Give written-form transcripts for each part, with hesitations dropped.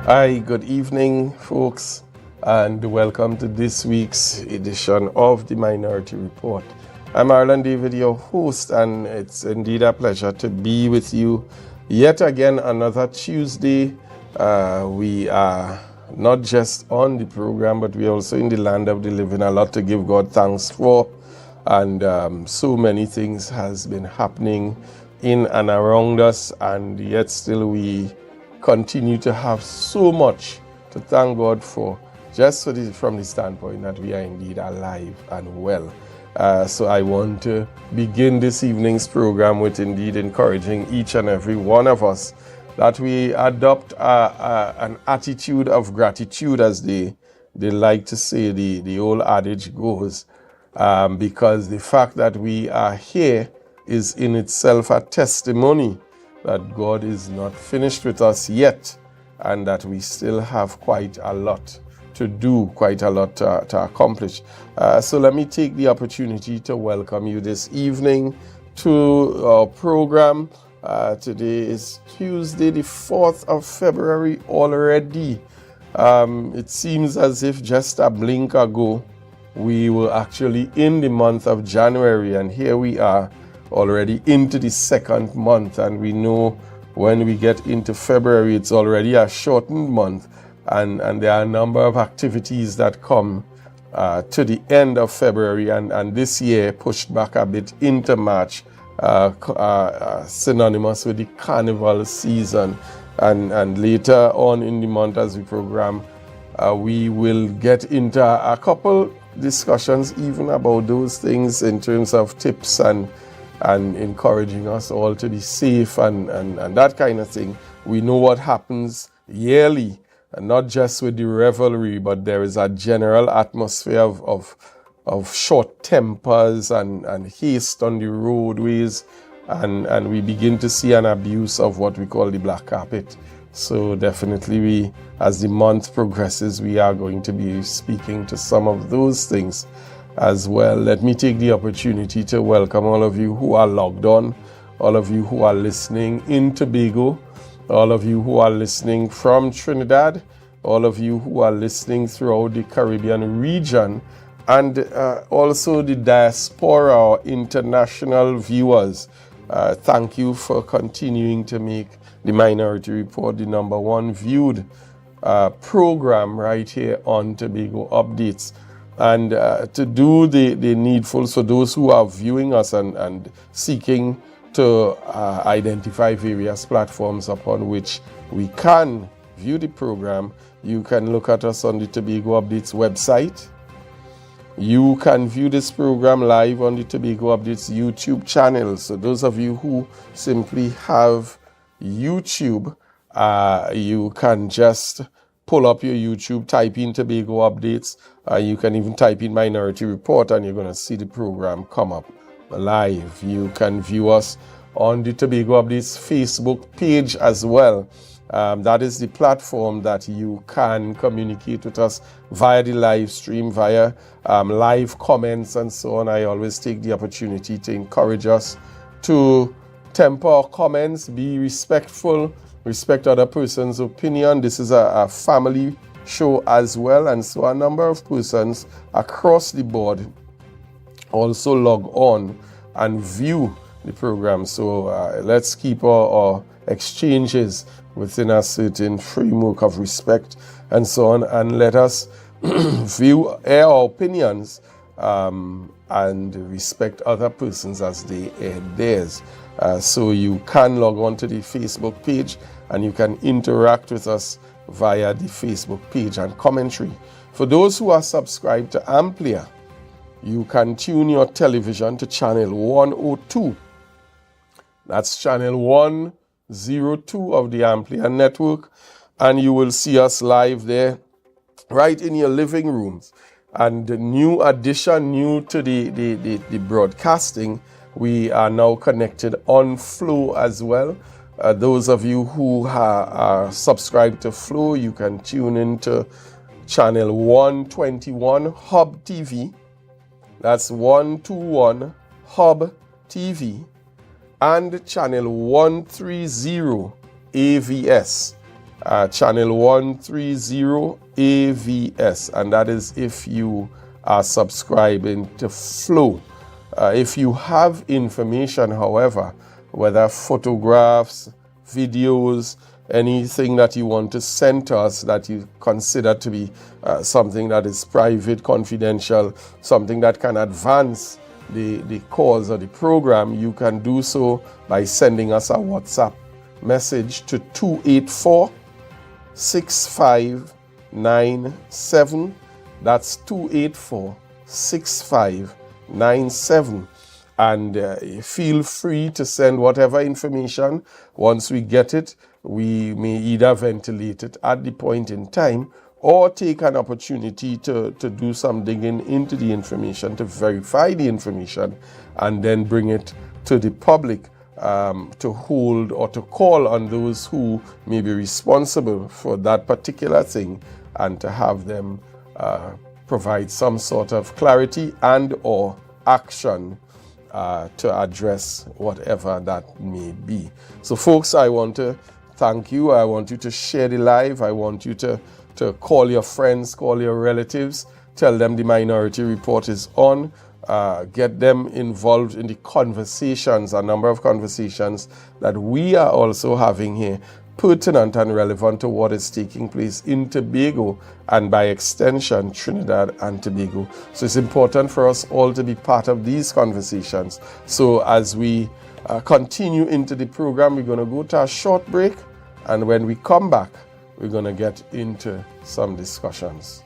Hi, good evening, folks, and welcome to this week's edition of the Minority Report. I'm Arlen David, your host, and it's indeed a pleasure to be with you yet again another Tuesday. We are not just on the program, but we're also in the land of the living. A lot to give God thanks for, and so many things has been happening in and around us, and yet still we continue to have so much to thank God for, just from the standpoint that we are indeed alive and well. So I want to begin this evening's program with indeed encouraging each and every one of us that we adopt an attitude of gratitude, as they like to say, the old adage goes, because the fact that we are here is in itself a testimony that God is not finished with us yet, and that we still have quite a lot to do, quite a lot to accomplish. So let me take the opportunity to welcome you this evening to our program. Today is Tuesday, the 4th of February already. It seems as if just a blink ago, we were actually in the month of January, and here we are already into the second month, and we know when we get into February, it's already a shortened month, and there are a number of activities that come to the end of February, and this year pushed back a bit into March, synonymous with the carnival season, and later on in the month as we program, we will get into a couple discussions even about those things in terms of tips and encouraging us all to be safe and that kind of thing. We know what happens yearly, and not just with the revelry, but there is a general atmosphere of short tempers and haste on the roadways, and we begin to see an abuse of what we call the black carpet. So definitely we, as the month progresses, we are going to be speaking to some of those things as well. Let me take the opportunity to welcome all of you who are logged on, all of you who are listening in Tobago, all of you who are listening from Trinidad, all of you who are listening throughout the Caribbean region, and also the diaspora or international viewers. Thank you for continuing to make the Minority Report the #1 viewed program right here on Tobago Updates. And to do the needful, so those who are viewing us and seeking to identify various platforms upon which we can view the program, you can look at us on the Tobago Updates website. You can view this program live on the Tobago Updates YouTube channel. So those of you who simply have YouTube, you can just pull up your YouTube, type in Tobago Updates. You can even type in Minority Report, and you're going to see the program come up live. You can view us on the Tobago Updates Facebook page as well. That is the platform that you can communicate with us via the live stream, via live comments and so on. I always take the opportunity to encourage us to temper our comments, be respectful, respect other person's opinion. This is a family show as well, and so a number of persons across the board also log on and view the program. So let's keep our exchanges within a certain framework of respect and so on, and let us air our opinions and respect other persons as they air theirs. So you can log on to the Facebook page and you can interact with us via the Facebook page and commentary. For those who are subscribed to AMPLIA, you can tune your television to channel 102. That's channel 102 of the AMPLIA network, and you will see us live there right in your living rooms. And the new addition, new to the broadcasting, we are now connected on Flow as well. Those of you who are subscribed to Flow, you can tune into channel 121 Hub TV. That's 121 Hub TV. And channel 130 AVS. channel 130 AVS, and that is if you are subscribing to Flow. If you have information, however, whether photographs, videos, anything that you want to send to us that you consider to be something that is private, confidential, something that can advance the cause of the program, you can do so by sending us a WhatsApp message to 284-6597. That's 284-6597. And feel free to send whatever information. Once we get it, we may either ventilate it at the point in time or take an opportunity to do some digging into the information, to verify the information, and then bring it to the public to hold or to call on those who may be responsible for that particular thing, and to have them provide some sort of clarity and or action to address whatever that may be. So folks, I want to thank you. I want you to share the live. I want you to call your friends, call your relatives, tell them the Minority Report is on. Get them involved in the conversations, a number of conversations that we are also having here, pertinent and relevant to what is taking place in Tobago and by extension Trinidad and Tobago. So it's important for us all to be part of these conversations. So as we continue into the program, we're going to go to a short break, and when we come back, we're going to get into some discussions.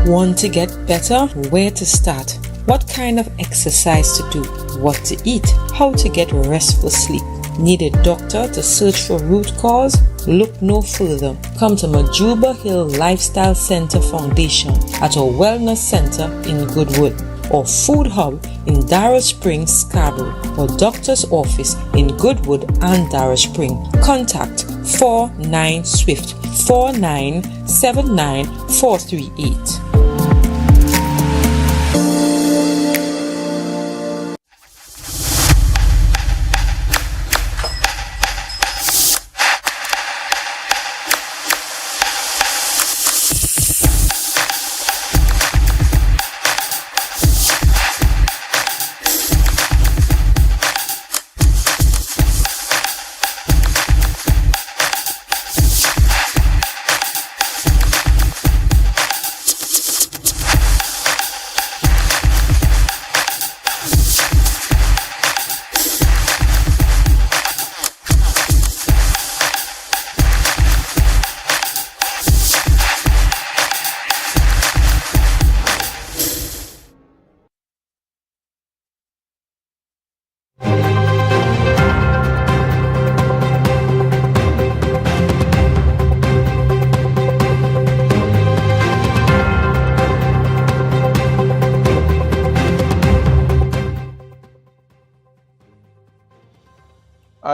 Want to get better? Where to start? What kind of exercise to do? What to eat? How to get restful sleep? Need a doctor to search for root cause? Look no further. Come to Majuba Hill Lifestyle Center Foundation at our Wellness Center in Goodwood, or Food Hub in Darrow Springs, Scarborough, or Doctor's Office in Goodwood and Darrow Springs. Contact 49 Swift 4979 438.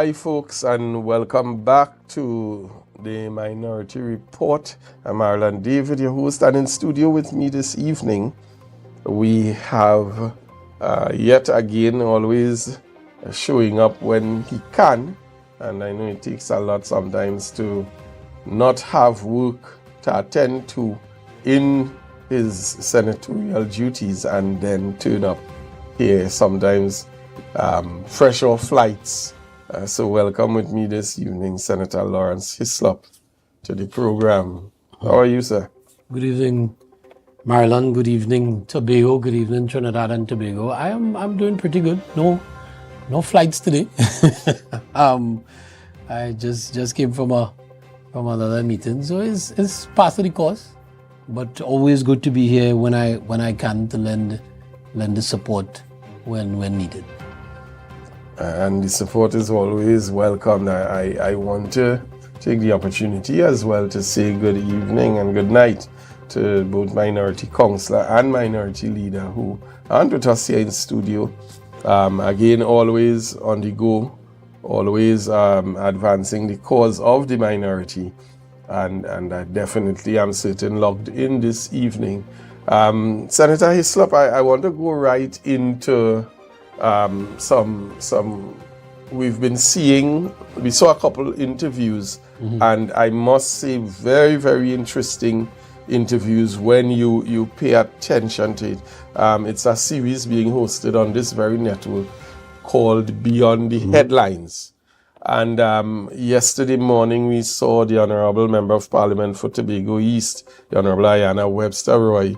Hi folks, and welcome back to the Minority Report. I'm Marlon David, your host, and in studio with me this evening we have yet again always showing up when he can, and I know it takes a lot sometimes to not have work to attend to in his senatorial duties and then turn up here sometimes fresh off flights. So welcome with me this evening, Senator Lawrence Hislop, to the program. How are you, sir? Good evening, Marlon. Good evening, Tobago. Good evening, Trinidad and Tobago. I'm doing pretty good. No flights today. I just came from another meeting, so it's part of the course. But always good to be here when I can to lend the support when needed. And the support is always welcome. I want to take the opportunity as well to say good evening and good night to both Minority Councillor and Minority Leader who aren't with us here in studio. Again, always on the go, always advancing the cause of the minority. And I definitely am certain logged in this evening. Senator Hislop, I want to go right into some we've been seeing. We saw a couple interviews, and I must say very, very interesting interviews when you pay attention to it. It's a series being hosted on this very network called Beyond the Headlines. And yesterday morning we saw the Honourable Member of Parliament for Tobago East, the Honourable Ayanna Webster Roy,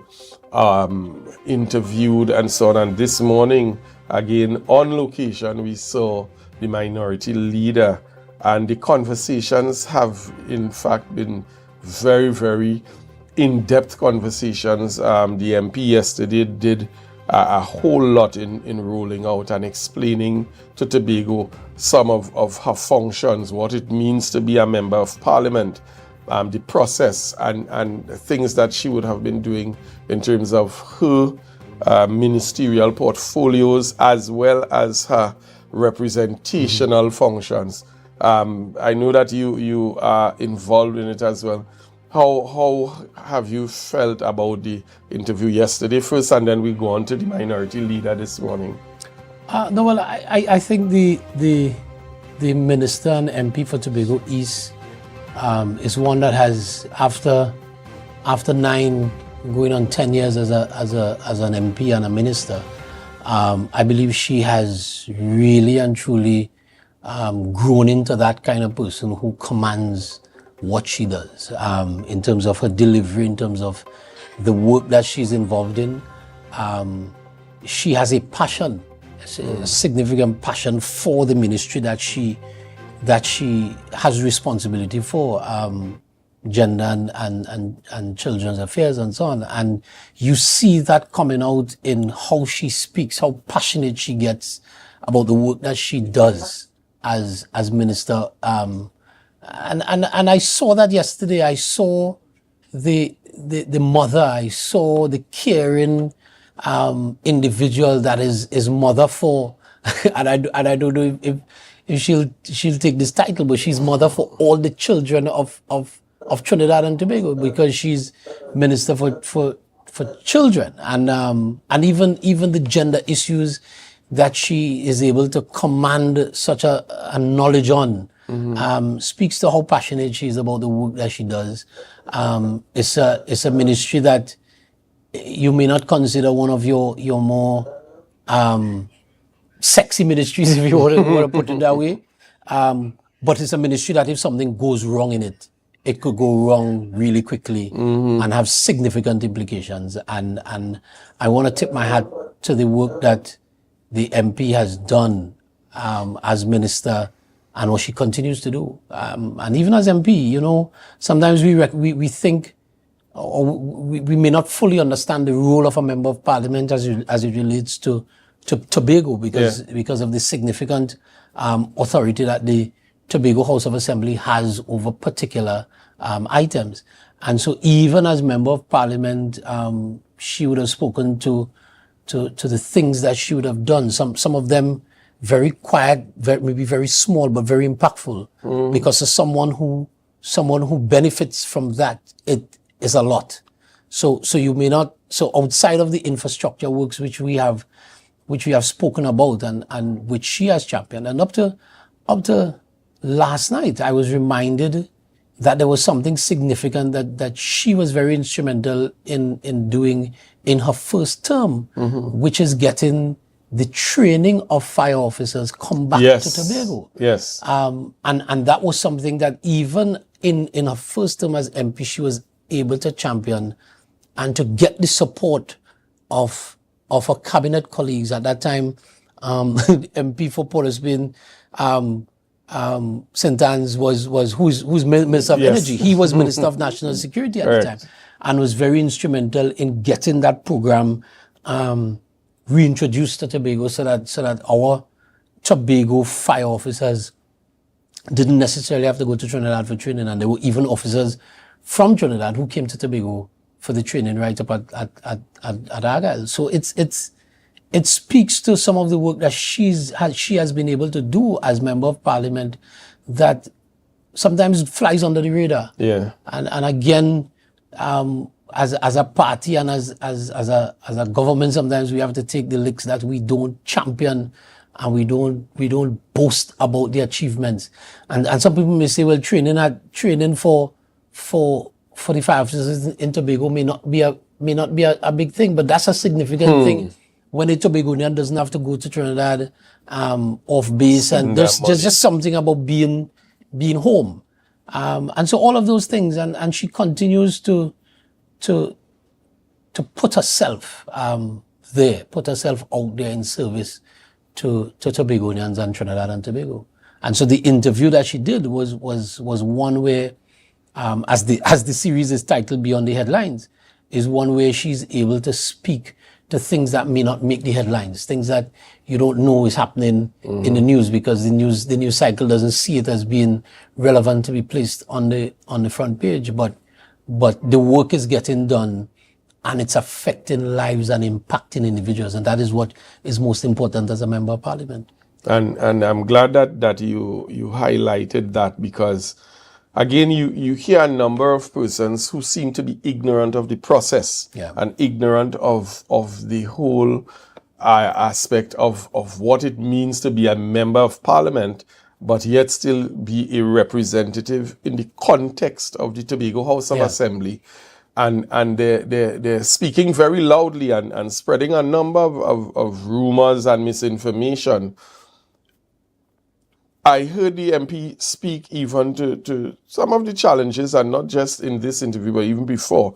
interviewed and so on. And this morning, again, on location, we saw the Minority Leader. And the conversations have, in fact, been very, very in-depth conversations. The MP yesterday did a whole lot in rolling out and explaining to Tobago some of her functions, what it means to be a Member of Parliament, the process and things that she would have been doing in terms of her ministerial portfolios as well as her representational functions. I know that you are involved in it as well. How have you felt about the interview yesterday first, and then we go on to the Minority Leader this morning? I think the Minister and MP for Tobago East is one that has, after 9 going on 10 years as an MP and a minister, I believe she has really and truly grown into that kind of person who commands what she does, in terms of her delivery, in terms of the work that she's involved in. She has a passion, a significant passion for the ministry that she has responsibility for, gender and children's affairs and so on. And you see that coming out in how she speaks, how passionate she gets about the work that she does as minister. And I saw that yesterday. I saw the mother. I saw the caring individual that is mother for, and I don't know if she'll take this title, but she's mother for all the children of Trinidad and Tobago, because she's minister for children, and even the gender issues that she is able to command such a knowledge on. Speaks to how passionate she is about the work that she does. It's a ministry that you may not consider one of your more sexy ministries, if you want to put it that way. But it's a ministry that if something goes wrong in it, it could go wrong really quickly and have significant implications. And I want to tip my hat to the work that the MP has done as minister, and what she continues to do. And even as MP, sometimes we think, or we may not fully understand the role of a Member of Parliament as it relates to Tobago, because of the significant authority that the Tobago House of Assembly has over particular items. And so even as Member of Parliament, she would have spoken to the things that she would have done. Some of them very quiet, maybe very small, but very impactful, because of someone who benefits from that, it is a lot. So you may not, so outside of the infrastructure works which we have spoken about and which she has championed, and up to last night, I was reminded that there was something significant that she was very instrumental in doing in her first term, which is getting the training of fire officers come back to Tobago. Yes. And that was something that even in her first term as MP, she was able to champion and to get the support of her cabinet colleagues at that time. MP for Port of Spain, St. Anne's who's Minister of Energy. He was Minister of National Security at the time, and was very instrumental in getting that program reintroduced to Tobago, so that our Tobago fire officers didn't necessarily have to go to Trinidad for training, and there were even officers from Trinidad who came to Tobago for the training right up at Argyle. So it speaks to some of the work that she has been able to do as Member of Parliament that sometimes flies under the radar. Yeah. And again, as a party and as a government, sometimes we have to take the licks that we don't champion and we don't boast about the achievements. And some people may say, well, training for the fire officers in Tobago may not be a big thing, but that's a significant thing when a Tobagonian doesn't have to go to Trinidad off base, and there's just something about being home. And so all of those things, and she continues to put herself put herself out there in service to Tobagonians and Trinidad and Tobago. And so the interview that she did was one where, as the series is titled Beyond the Headlines, is one where she's able to speak to things that may not make the headlines, things that you don't know is happening in the news, because the news cycle doesn't see it as being relevant to be placed on the front page, but the work is getting done and it's affecting lives and impacting individuals, and that is what is most important as a Member of Parliament. And I'm glad that you highlighted that, because again, you hear a number of persons who seem to be ignorant of the process and ignorant of the whole aspect of what it means to be a Member of Parliament, but yet still be a representative in the context of the Tobago House of Assembly. And they're speaking very loudly and spreading a number of rumors and misinformation. I heard the MP speak even to some of the challenges, and not just in this interview, but even before,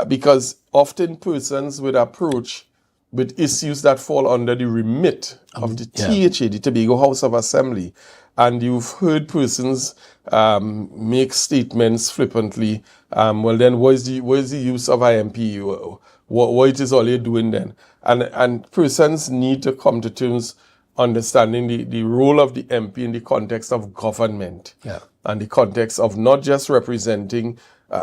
because often persons would approach with issues that fall under the remit of the THA, the Tobago House of Assembly. And you've heard persons make statements flippantly, well then, where's the use of IMP? What it is all you're doing then? And persons need to come to terms understanding the role of the MP in the context of government, and the context of not just representing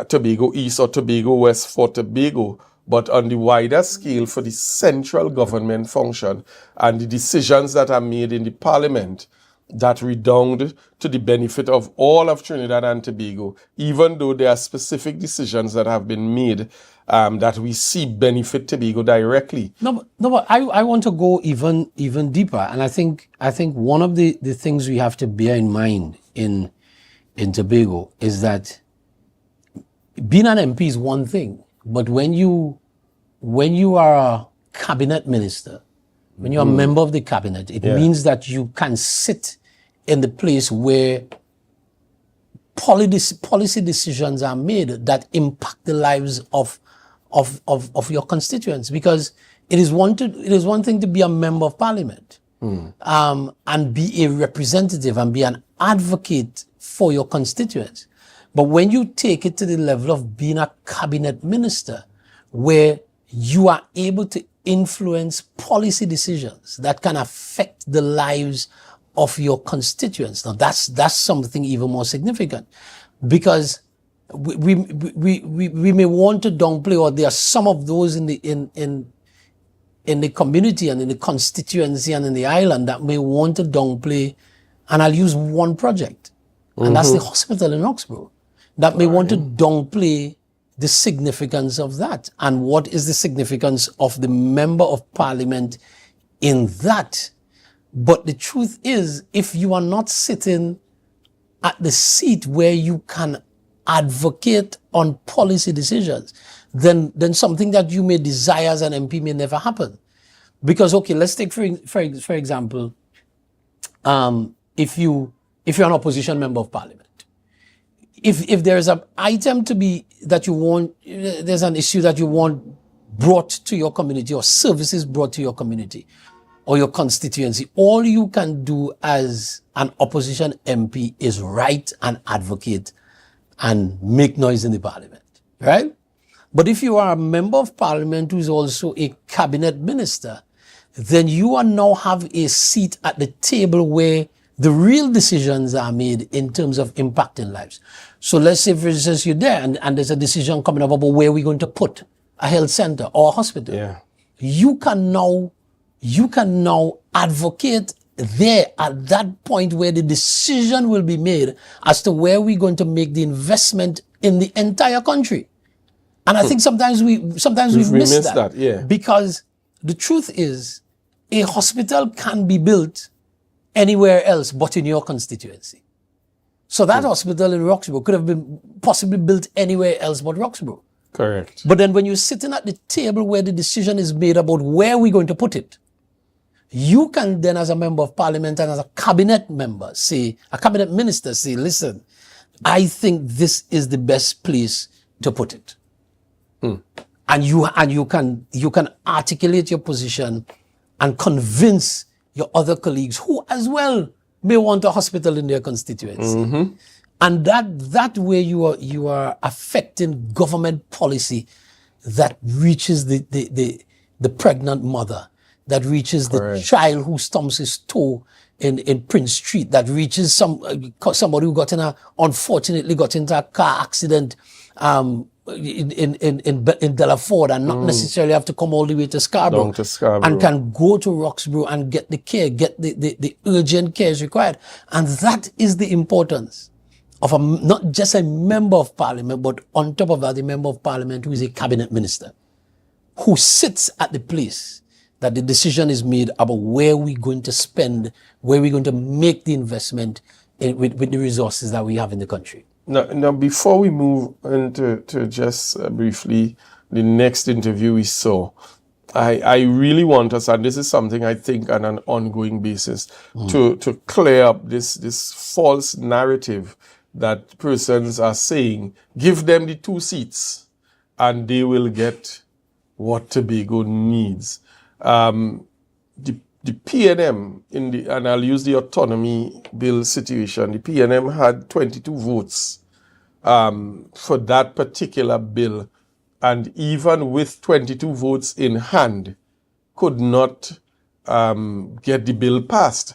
Tobago East or Tobago West for Tobago, but on the wider scale for the central government function and the decisions that are made in the Parliament that redound to the benefit of all of Trinidad and Tobago, even though there are specific decisions that have been made that we see benefit Tobago directly. No, but I want to go even deeper, and I think one of the things we have to bear in mind in Tobago is that being an MP is one thing, but when you are a cabinet minister, when you're a member of the cabinet, it means that you can sit in the place where policy decisions are made that impact the lives of your constituents. Because it is one thing to be a member of Parliament and be a representative and be an advocate for your constituents. But when you take it to the level of being a cabinet minister, where you are able to influence policy decisions that can affect the lives of your constituents. Now that's something even more significant, because we may want to downplay, or there are some of those in in the community and in the constituency and in the island that may want to downplay, and I'll use one project, and that's the hospital in Roxborough, that may want to downplay the significance of that. And what is the significance of the member of parliament in that? But the truth is, if you are not sitting at the seat where you can advocate on policy decisions, then something that you may desire as an MP may never happen. Because, okay, let's take for example, if you're an opposition member of parliament, if there is an item to be that you want, there's an issue that you want brought to your community or services brought to your community or your constituency, all you can do as an opposition MP is write and advocate and make noise in the parliament, right? But if you are a member of parliament who is also a cabinet minister, then you are now have a seat at the table where the real decisions are made in terms of impacting lives. So let's say, for instance, you're there and there's a decision coming up about where we're going to put a health center or a hospital. Yeah. You can now advocate there at that point where the decision will be made as to where we're going to make the investment in the entire country. And I think sometimes we've missed that. Yeah. Because the truth is, a hospital can be built anywhere else but in your constituency. So that hospital in Roxborough could have been possibly built anywhere else but Roxborough. Correct. But then when you're sitting at the table where the decision is made about where we're going to put it, you can then, as a member of parliament and as a cabinet member, say, a cabinet minister, say, listen, I think this is the best place to put it. And you can articulate your position and convince your other colleagues who as well may want a hospital in their constituency. And that way you are affecting government policy that reaches the pregnant mother, that reaches the child who stumps his toe in Prince Street, that reaches somebody who unfortunately got into a car accident in Delaford and not necessarily have to come all the way to Scarborough, and can go to Roxborough and get the care, get the urgent care is required. And that is the importance of not just a member of parliament, but on top of that, a member of parliament who is a cabinet minister, who sits at the place that the decision is made about where we're going to spend, where we're going to make the investment with the resources that we have in the country. Now, before we move into just briefly the next interview we saw, I really want us, and this is something I think on an ongoing basis, to clear up this false narrative that persons are saying, give them the 2 seats and they will get what Tobago needs. The PNM, and I'll use the autonomy bill situation, the PNM had 22 votes for that particular bill, and even with 22 votes in hand, could not get the bill passed.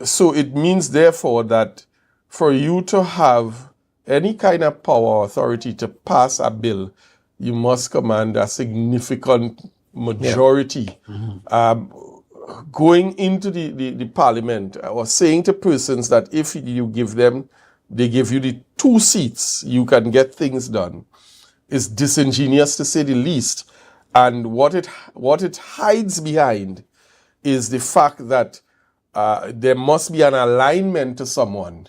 So it means, therefore, that for you to have any kind of power or authority to pass a bill, you must command a significant majority. Going into the parliament or saying to persons that if you give them, they give you the 2 seats, you can get things done, is disingenuous to say the least. And what it hides behind is the fact that there must be an alignment to someone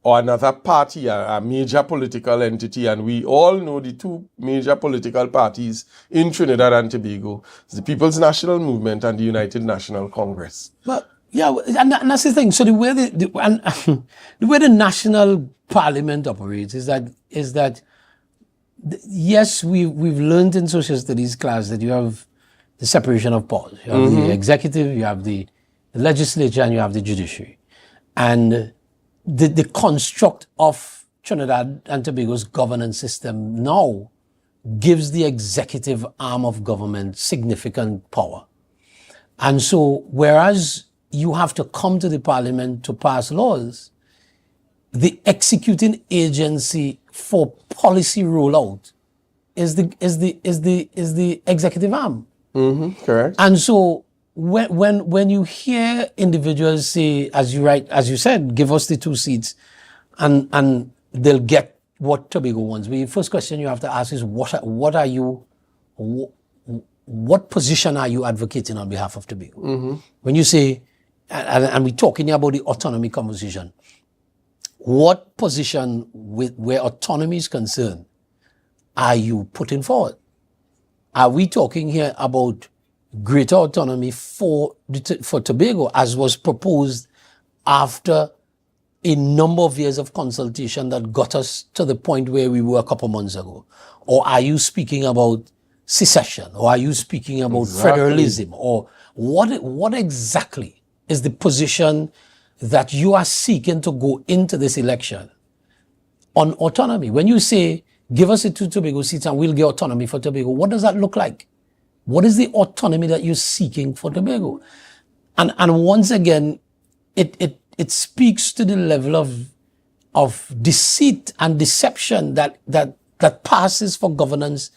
or another party, a major political entity, and we all know the 2 major political parties in Trinidad and Tobago, the People's National Movement and the United National Congress. But yeah, and that's the thing. So the way the way the national parliament operates is that yes, we've learned in social studies class that you have the separation of powers. You have the executive, you have the legislature, and you have the judiciary, and the construct of Trinidad and Tobago's governance system now gives the executive arm of government significant power. And so, whereas you have to come to the parliament to pass laws, the executing agency for policy rollout is the executive arm. Correct. And so when you hear individuals say, as you said, give us the 2 seats, and they'll get what Tobago wants. The first question you have to ask is, what position are you advocating on behalf of Tobago? When you say, and we're talking about the autonomy conversation, what position where autonomy is concerned are you putting forward? Are we talking here about greater autonomy for Tobago, as was proposed after a number of years of consultation that got us to the point where we were a couple months ago? Or are you speaking about secession? Or are you speaking about federalism? Or what exactly is the position that you are seeking to go into this election on autonomy? When you say, give us the 2 Tobago seats and we'll get autonomy for Tobago, what does that look like? What is the autonomy that you're seeking for Tobago? And once again, it speaks to the level of deceit and deception that passes for governance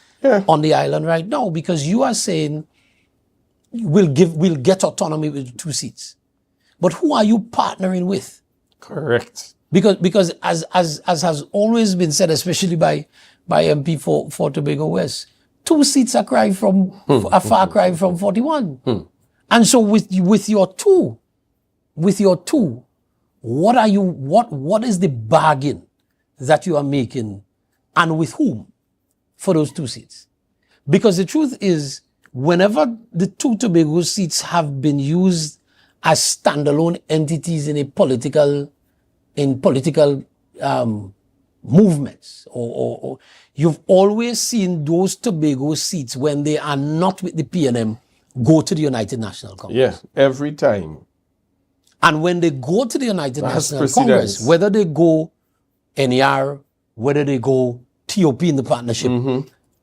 on the island right now, because you are saying we'll get autonomy with 2 seats. But who are you partnering with? Correct. Because as has always been said, especially by MP for Tobago West, 2 seats are a far cry from 41. And so with your two, what is the bargain that you are making, and with whom, for those 2 seats? Because the truth is, whenever the 2 Tobago seats have been used as standalone entities in political movements, or you've always seen those Tobago seats, when they are not with the PNM, go to the United National Congress. Yeah, every time. And when they go to the United National Congress, whether they go NER, whether they go TOP in the partnership,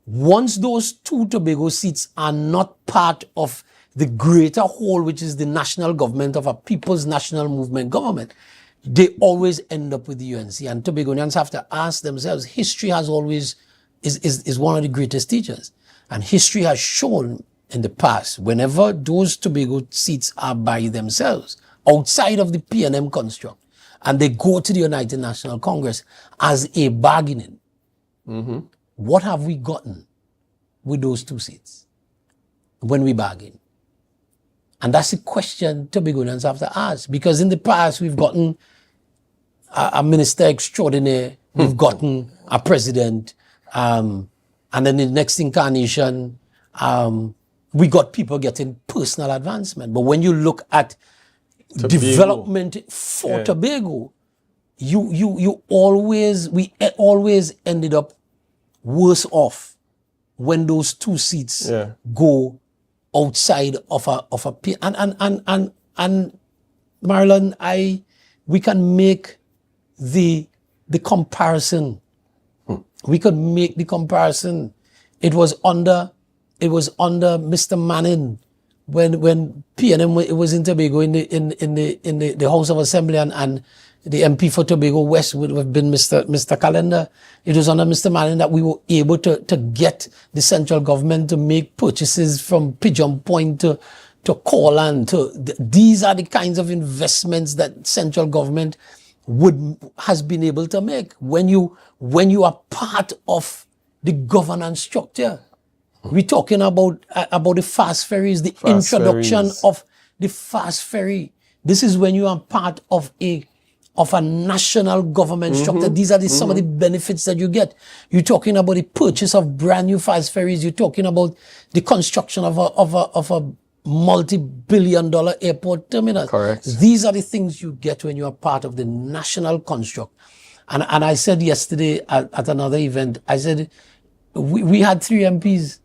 once those 2 Tobago seats are not part of the greater whole, which is the national government of a people's national movement government, they always end up with the UNC. And Tobagonians have to ask themselves, history has always, is one of the greatest teachers. And history has shown in the past, whenever those Tobago seats are by themselves, outside of the PNM construct, and they go to the United National Congress as a bargaining, what have we gotten with those 2 seats when we bargain? And that's the question Tobagonians have to ask, because in the past we've gotten a minister extraordinaire, we've gotten a president, and then in the next incarnation, we got people getting personal advancement. But when you look at Tobago development for Tobago, we always ended up worse off when those 2 seats go outside of a and Marilyn, we can make the comparison. We could make the comparison. It was under Mr. Manning when PNM was in Tobago in the House of Assembly, and the MP for Tobago West would have been Mr. Calendar. It was under Mr. Manning that we were able to get the central government to make purchases from Pigeon Point to Corland. These are the kinds of investments that central government has been able to make when you are part of the governance structure. We're talking about the fast ferries, the introduction of the fast ferry. This is when you are part of a national government structure. These are some of the benefits that you get. You're talking about the purchase of brand new fast ferries. You're talking about the construction of a multi-billion-dollar airport terminal. Correct. These are the things you get when you are part of the national construct. And I said yesterday at another event, I said we had 3 MPs.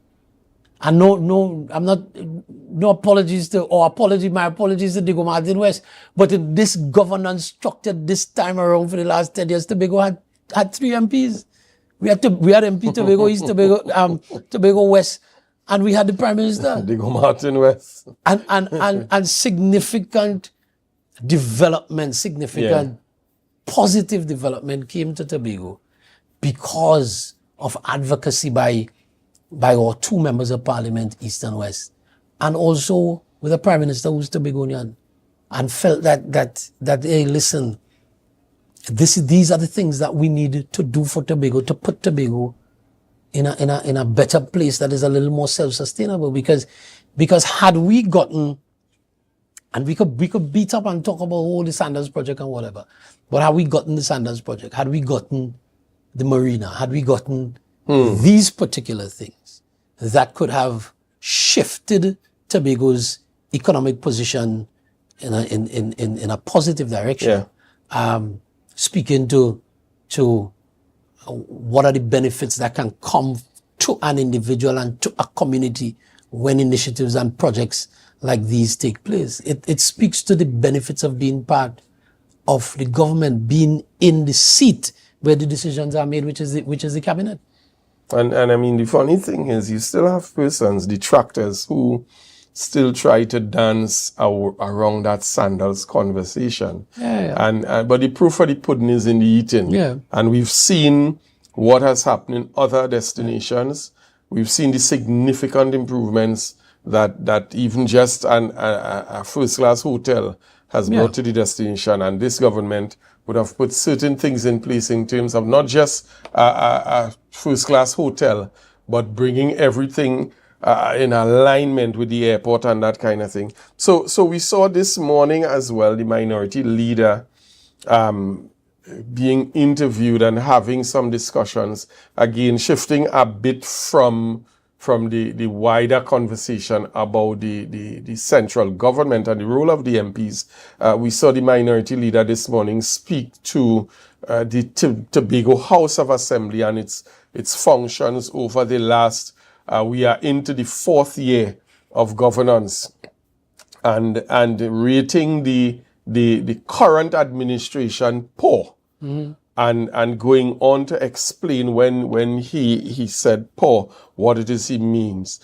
And my apologies to Diego Martin West, but in this governance structure this time around for the last 10 years, Tobago had 3 MPs. We had MP Tobago East, Tobago West, and we had the Prime Minister. Diego Martin West. And significant development, positive development came to Tobago because of advocacy by our 2 members of parliament, East and West. and also with a prime minister who's Tobagonian, and felt that hey, listen, these are the things that we need to do for Tobago, to put Tobago in a better place that is a little more self-sustainable. Because had we gotten, and we could beat up and talk about all the Sanders project and whatever, but had we gotten the Sanders project, had we gotten the marina, had we gotten these particular things that could have shifted Tobago's economic position in a positive direction, speaking to what are the benefits that can come to an individual and to a community when initiatives and projects like these take place. It speaks to the benefits of being part of the government, being in the seat where the decisions are made, which is the cabinet. And I mean, the funny thing is, you still have persons, detractors, who still try to dance around that Sandals conversation. But the proof of the pudding is in the eating. And we've seen what has happened in other destinations. We've seen the significant improvements that even just a first-class hotel has brought to the destination. And this government would have put certain things in place in terms of not just a first-class hotel, but bringing everything in alignment with the airport and that kind of thing. So we saw this morning as well, the minority leader being interviewed and having some discussions, again, shifting a bit from the wider conversation about the central government and the role of the MPs. We saw the minority leader this morning speak to the Tobago House of Assembly and its functions over the last, we are into the 4th year of governance, and rating the current administration poor. And going on to explain when he said poor, what it is he means.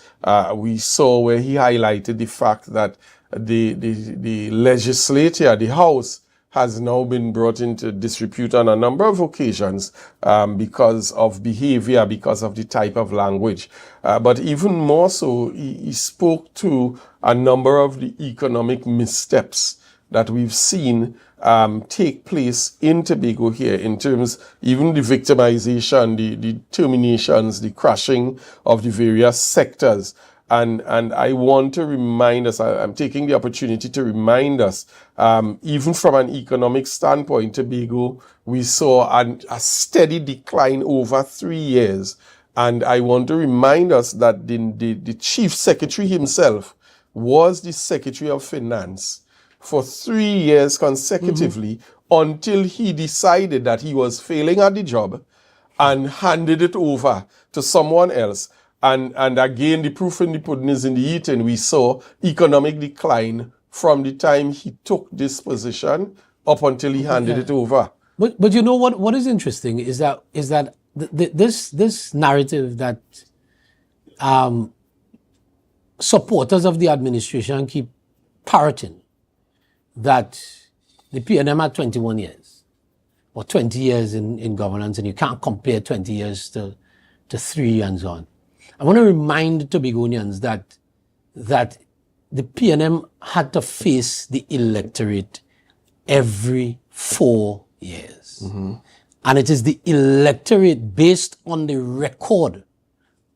We saw where he highlighted the fact that the legislature, the House, has now been brought into disrepute on a number of occasions because of behavior, because of the type of language. But even more so, he spoke to a number of the economic missteps that we've seen take place in Tobago here, in terms even the victimization, the terminations, the crashing of the various sectors. And I want to remind us, I'm taking the opportunity to remind us, even from an economic standpoint, Tobago, we saw a steady decline over 3 years. And I want to remind us that the chief secretary himself was the Secretary of Finance for 3 years consecutively, until he decided that he was failing at the job and handed it over to someone else. And again, the proof in the pudding is in the eating. We saw economic decline from the time he took this position up until he handed it over. But you know what is interesting is that this narrative that supporters of the administration keep parroting, that the PNM had 21 years or 20 years in governance, and you can't compare 20 years to 3 and so on. I want to remind Tobagonians that the PNM had to face the electorate every 4 years. And it is the electorate, based on the record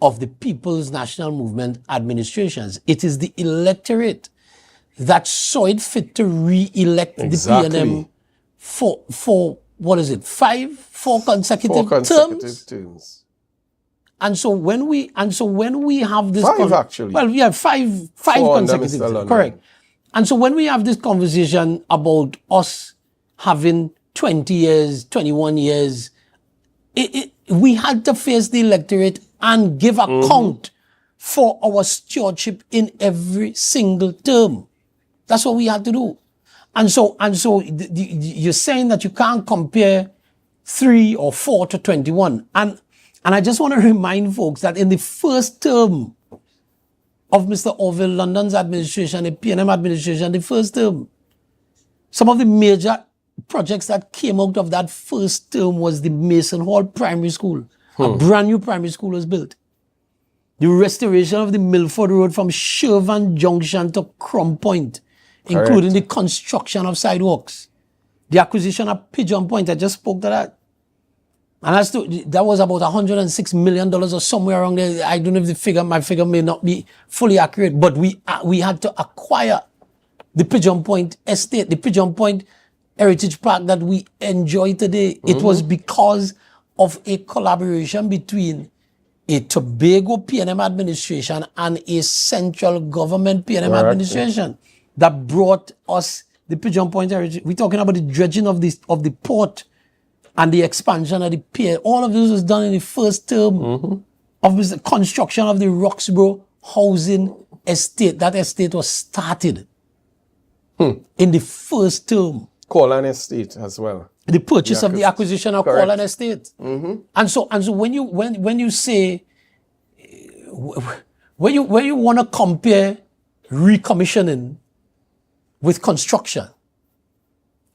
of the People's National Movement administrations, it is the electorate that saw it fit to re-elect the PNM for what is it, four consecutive terms. And so when we have this, 5 actually. Well, yeah, five consecutive terms, correct. And so when we have this conversation about us having 20 years, 21 years, we had to face the electorate and give account for our stewardship in every single term. That's what we had to do. And so you're saying that you can't compare 3 or 4 to 21. And I just want to remind folks that in the first term of Mr. Orville London's administration, the PNM administration, the first term, some of the major projects that came out of that first term was the Mason Hall Primary School. A brand new primary school was built. the restoration of the Milford Road from Shervan Junction to Crum Point, including the construction of sidewalks, the acquisition of Pigeon Point. I just spoke to that. And that was about $106 million or somewhere around there. I don't know if my figure may not be fully accurate, but we had to acquire the Pigeon Point estate, the Pigeon Point Heritage Park that we enjoy today. Mm-hmm. It was because of a collaboration between a Tobago PNM administration and a central government PNM administration that brought us the Pigeon Point Heritage. We're talking about the dredging of the port and the expansion of the pier. All of this was done in the first term of the construction of the Roxborough housing estate. That estate was started in the first term. Colon Estate as well. The purchase of the acquisition of Colon Estate. Mm-hmm. And so when you say, when you want to compare recommissioning with construction,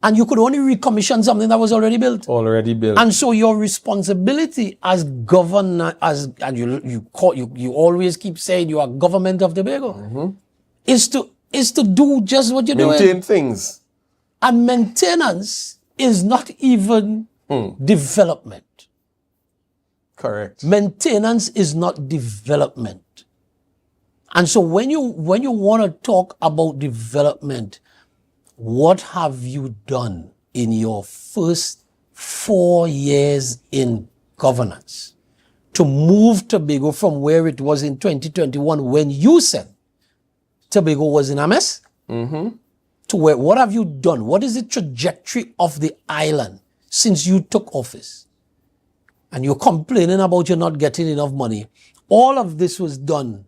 and you could only recommission something that was already built. Already built. And so your responsibility as governor, and you always keep saying you are government of Tobago, is to do just what you're doing. Maintain things. And maintenance is not even development. Correct. Maintenance is not development. And so when you want to talk about development, what have you done in your first 4 years in governance to move Tobago from where it was in 2021 when you said Tobago was in a mess? To where, what have you done? What is the trajectory of the island since you took office? And you're complaining about you not getting enough money. All of this was done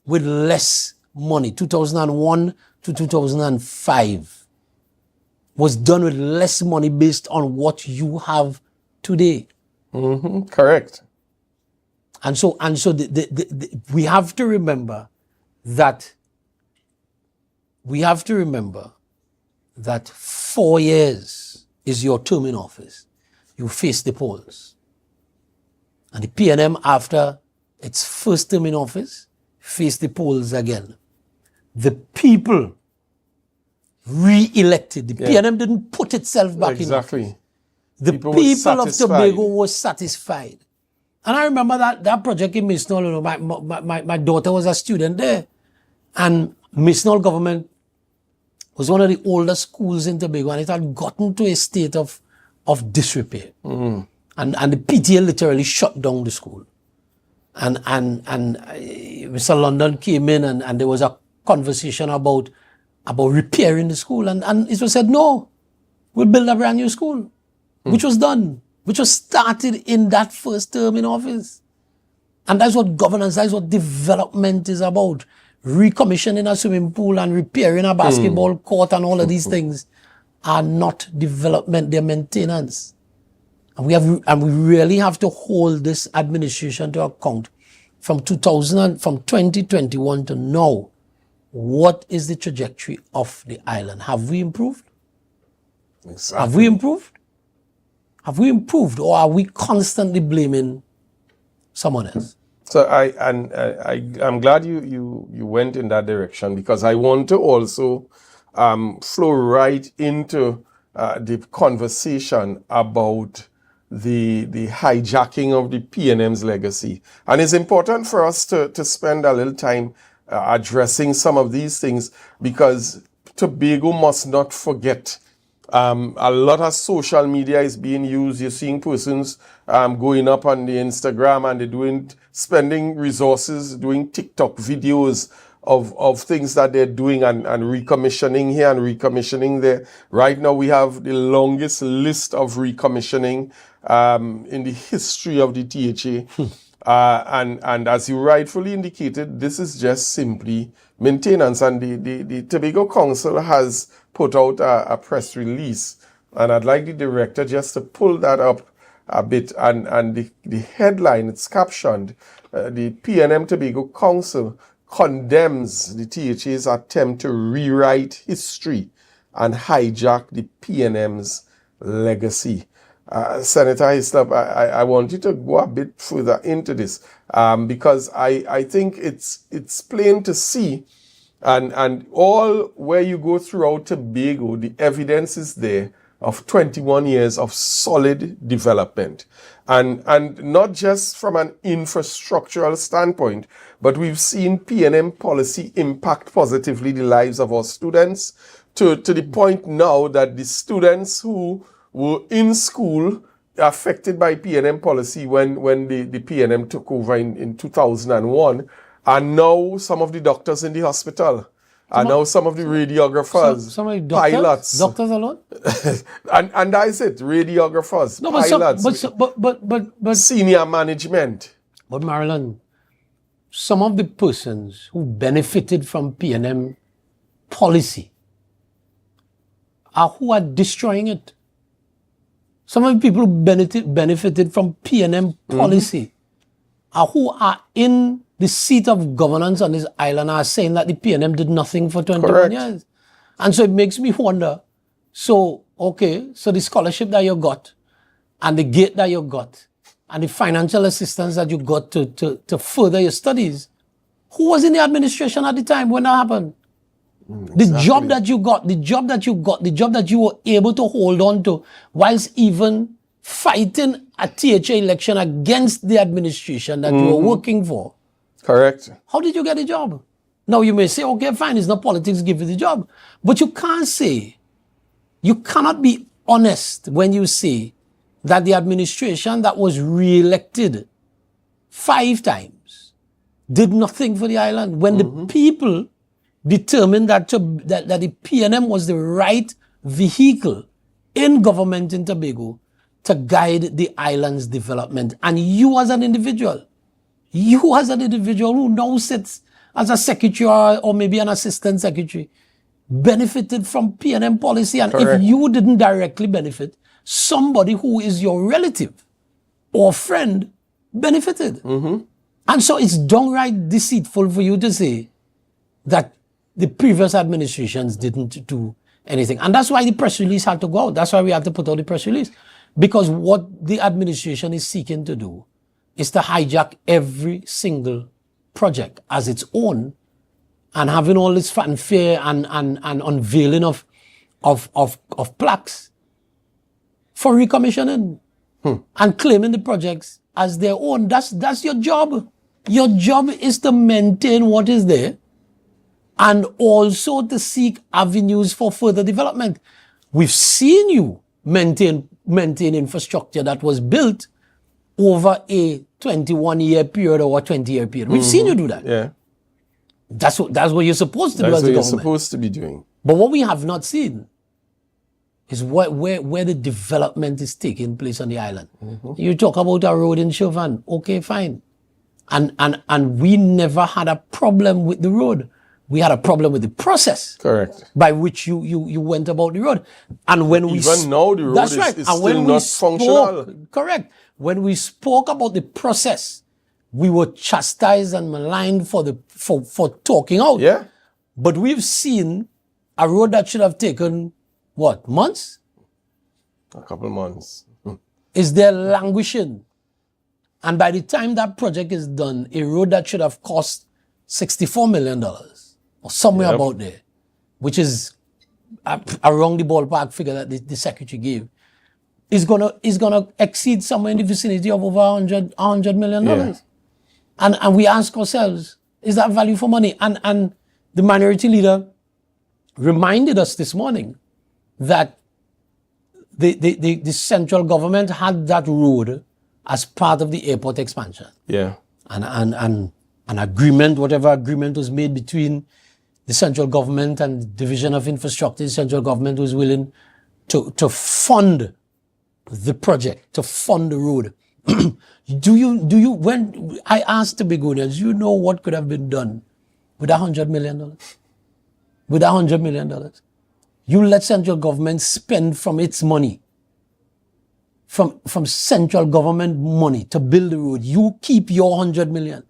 with less money. 2001 to 2005 was done with less money based on what you have today. Correct. And so we have to remember that 4 years is your term in office. You face the polls. And the PNM, after its first term in office, faced the polls again. The people re-elected. The PNM didn't put itself back in office. The people of Tobago were satisfied. And I remember that project in Misnol, my daughter was a student there. And Misnol government was one of the oldest schools in Tobago, and it had gotten to a state of disrepair. And the PTA literally shut down the school. And Mr. London came in and there was a conversation about repairing the school. And it was said, no, we'll build a brand new school, which was done, which was started in that first term in office. And that's what governance, that's what development is about. Recommissioning a swimming pool and repairing a basketball court and all of these things are not development, they're maintenance. And we really have to hold this administration to account from 2021 to now. What is the trajectory of the island? Have we improved? Exactly. Have we improved? Have we improved, or are we constantly blaming someone else? So I'm glad you went in that direction, because I want to also flow right into the conversation about the hijacking of the PNM's legacy. And it's important for us to spend a little time addressing some of these things, because Tobago must not forget. A lot of social media is being used. You're seeing persons going up on the Instagram and they're spending resources, doing TikTok videos of things that they're doing and recommissioning here and recommissioning there. Right now we have the longest list of recommissioning in the history of the THA. And as you rightfully indicated, this is just simply maintenance. And the Tobago Council has put out a press release. And I'd like the director just to pull that up a bit. And the headline, it's captioned, the PNM Tobago Council condemns the THA's attempt to rewrite history and hijack the PNM's legacy. Senator Hislop, I want you to go a bit further into this because I think it's plain to see, and all where you go throughout Tobago, the evidence is there of 21 years of solid development. And not just from an infrastructural standpoint, but we've seen PNM policy impact positively the lives of our students to the point now that the students who were in school affected by PNM policy when the PNM took over in 2001 are now some of the doctors in the hospital. And now some of the radiographers, some of the doctors, pilots. Doctors alone? and that's it, radiographers, No, pilots, but senior management. But Marilyn, some of the persons who benefited from PNM policy are who are destroying it. Some of the people who benefited from PNM policy are who are in the seat of governance on this island are saying that the PNM did nothing for 21 Correct. years. And so it makes me wonder, so the scholarship that you got and the gate that you got and the financial assistance that you got to further your studies, who was in the administration at the time when that happened? The job that you got, the job that you were able to hold on to whilst even fighting a THA election against the administration that you were working for. Correct. How did you get a job? Now you may say, okay, fine, it's not politics, give you the job. But you cannot be honest when you say that the administration that was re-elected 5 times did nothing for the island when the people determined that the PNM was the right vehicle in government in Tobago to guide the island's development. And you as an individual who now sits as a secretary or maybe an assistant secretary, benefited from PNM policy. And Correct. if you didn't directly benefit, somebody who is your relative or friend benefited. And so it's downright deceitful for you to say that the previous administrations didn't do anything. And that's why the press release had to go out. That's why we had to put out the press release. Because what the administration is seeking to do is to hijack every single project as its own and having all this fanfare and unveiling of plaques for recommissioning and claiming the projects as their own. That's your job. Your job is to maintain what is there and also to seek avenues for further development. We've seen you maintain infrastructure that was built over a 21-year period or a 20-year period. We've seen you do that. Yeah. That's what you're supposed to do as a That's what you're government. supposed to be doing. But what we have not seen is where the development is taking place on the island. You talk about a road in Chauvin. Okay, fine. And we never had a problem with the road. We had a problem with the process. Correct. By which you went about the road. And when we Even now the road that's is, right. is And still not functional. Correct. When we spoke about the process, we were chastised and maligned for talking out. Yeah. But we've seen a road that should have taken, what, months? A couple months. Is there languishing? And by the time that project is done, a road that should have cost $64 million or somewhere about there, which is around the ballpark figure that the secretary gave, is gonna exceed somewhere in the vicinity of over $100 million. Yeah. And we ask ourselves, is that value for money? And the minority leader reminded us this morning that the central government had that road as part of the airport expansion. Yeah. And an agreement, whatever agreement was made between the central government and the Division of Infrastructure, the central government was willing to fund the project, to fund the road. When I asked Tobagonians, you know what could have been done with $100 million? With $100 million. You let central government spend from its money, from central government money to build the road. You keep your $100 million.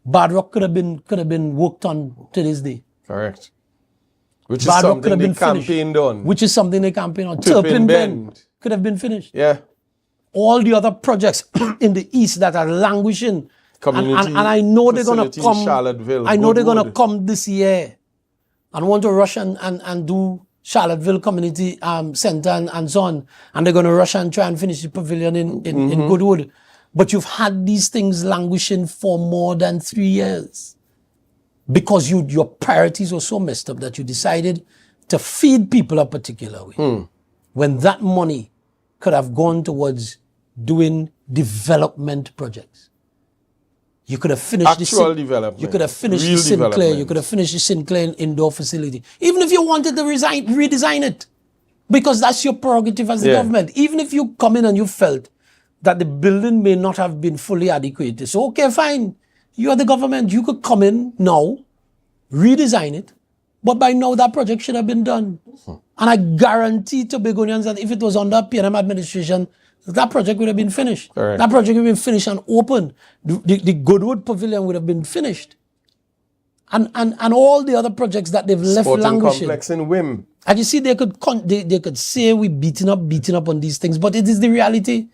Bad Rock could have been worked on to this day. Correct. Which is Bad Rock something they campaigned on. Which is something they campaigned on. Turpin Bend. could have been finished. Yeah. All the other projects in the east that are languishing, and I know they're going to come. Charlottesville, I know they're going to come this year and want to rush and do Charlottesville Community Center and so on. And they're going to rush and try and finish the pavilion in Goodwood. But you've had these things languishing for more than 3 years because your priorities were so messed up that you decided to feed people a particular way. When that money could have gone towards doing development projects. You could have finished development. You could have finished Real the Sinclair. development. You could have finished the Sinclair indoor facility. Even if you wanted to redesign it. Because that's your prerogative as the government. Even if you come in and you felt that the building may not have been fully adequate. So, okay, fine. You are the government. You could come in now, redesign it. But by now, that project should have been done. And I guarantee Tobagonians that if it was under PNM administration, that project would have been finished. Correct. That project would have been finished and open. The Goodwood Pavilion would have been finished. And all the other projects that they've left languishing. Complex in Wim. And you see, they could say we're beating up on these things, but it is the reality.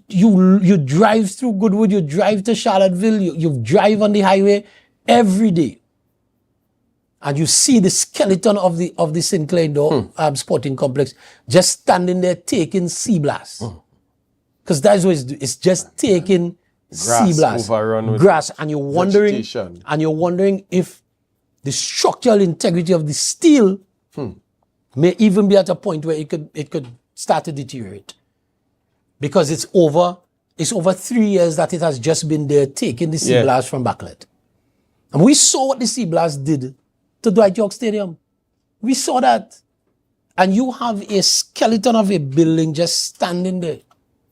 You drive through Goodwood, you drive to Charlottesville, you drive on the highway every day. And you see the skeleton of the Sinclair Indoor Sporting Complex just standing there taking sea blast. Because that's what it's just taking sea blast, grass, and you're wondering if the structural integrity of the steel may even be at a point where it could start to deteriorate. Because it's over 3 years that it has just been there taking the sea blast from Backlet. And we saw what the sea blast did to Dwight York Stadium. We saw that. And you have a skeleton of a building just standing there.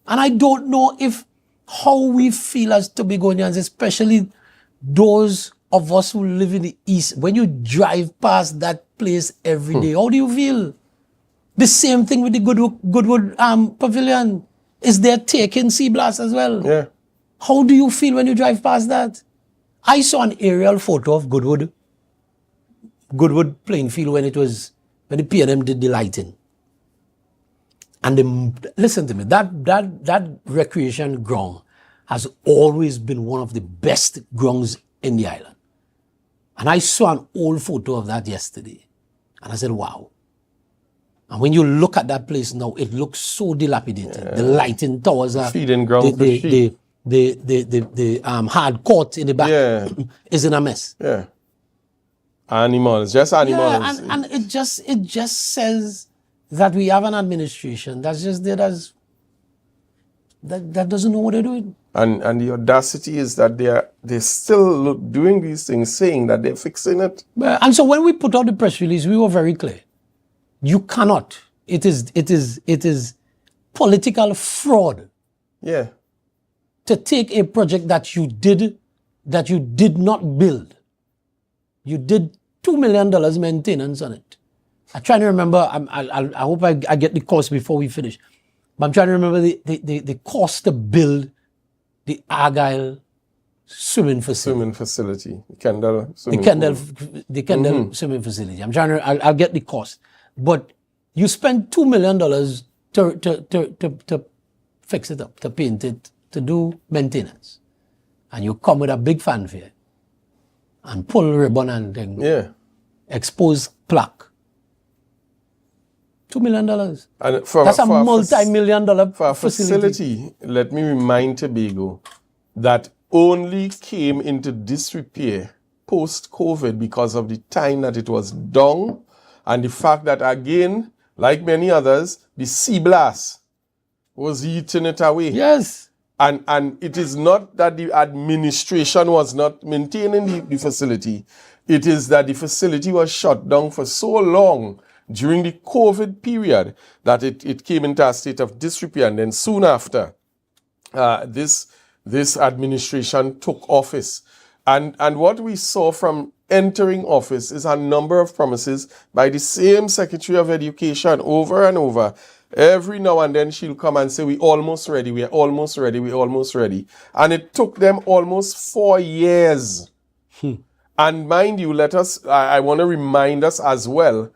And I don't know how we feel as Tobagonians, especially those of us who live in the East, when you drive past that place every day, how do you feel? The same thing with the Goodwood Pavilion. Is there taking sea blast as well? Yeah. How do you feel when you drive past that? I saw an aerial photo of Goodwood playing field when the PNM did the lighting. And listen to me, that recreation ground has always been one of the best grounds in the island. And I saw an old photo of that yesterday. And I said, wow. And when you look at that place now, it looks so dilapidated. Yeah. The lighting towers are feeding ground for sheep. The hard court in the back is in a mess. Yeah. Animals, just animals. Yeah, and it just says that we have an administration that's just there that doesn't know what they're doing. And the audacity is that they're still doing these things, saying that they're fixing it. And so when we put out the press release, we were very clear. You cannot. It is political fraud. Yeah. To take a project that you did not build. You did $2 million maintenance on it. I'm trying to remember. I hope I get the cost before we finish. But I'm trying to remember the cost to build the Argyle swimming facility. The Kendall swimming facility. I'll get the cost. But you spend $2 million to fix it up, to paint it, to do maintenance. And you come with a big fanfare and pull ribbon and thing. Yeah. Expose plaque. $2 million. And that's a multi-million-dollar facility. Let me remind Tobago that only came into disrepair post-COVID because of the time that it was done and the fact that, again, like many others, the sea blast was eating it away. Yes. And it is not that the administration was not maintaining the facility. It is that the facility was shut down for so long during the COVID period that it came into a state of disrepair. And then soon after, this administration took office. And what we saw from entering office is a number of promises by the same Secretary of Education over and over. Every now and then she'll come and say, we're almost ready, we're almost ready, we're almost ready. And it took them almost 4 years. And mind you, I want to remind us as well,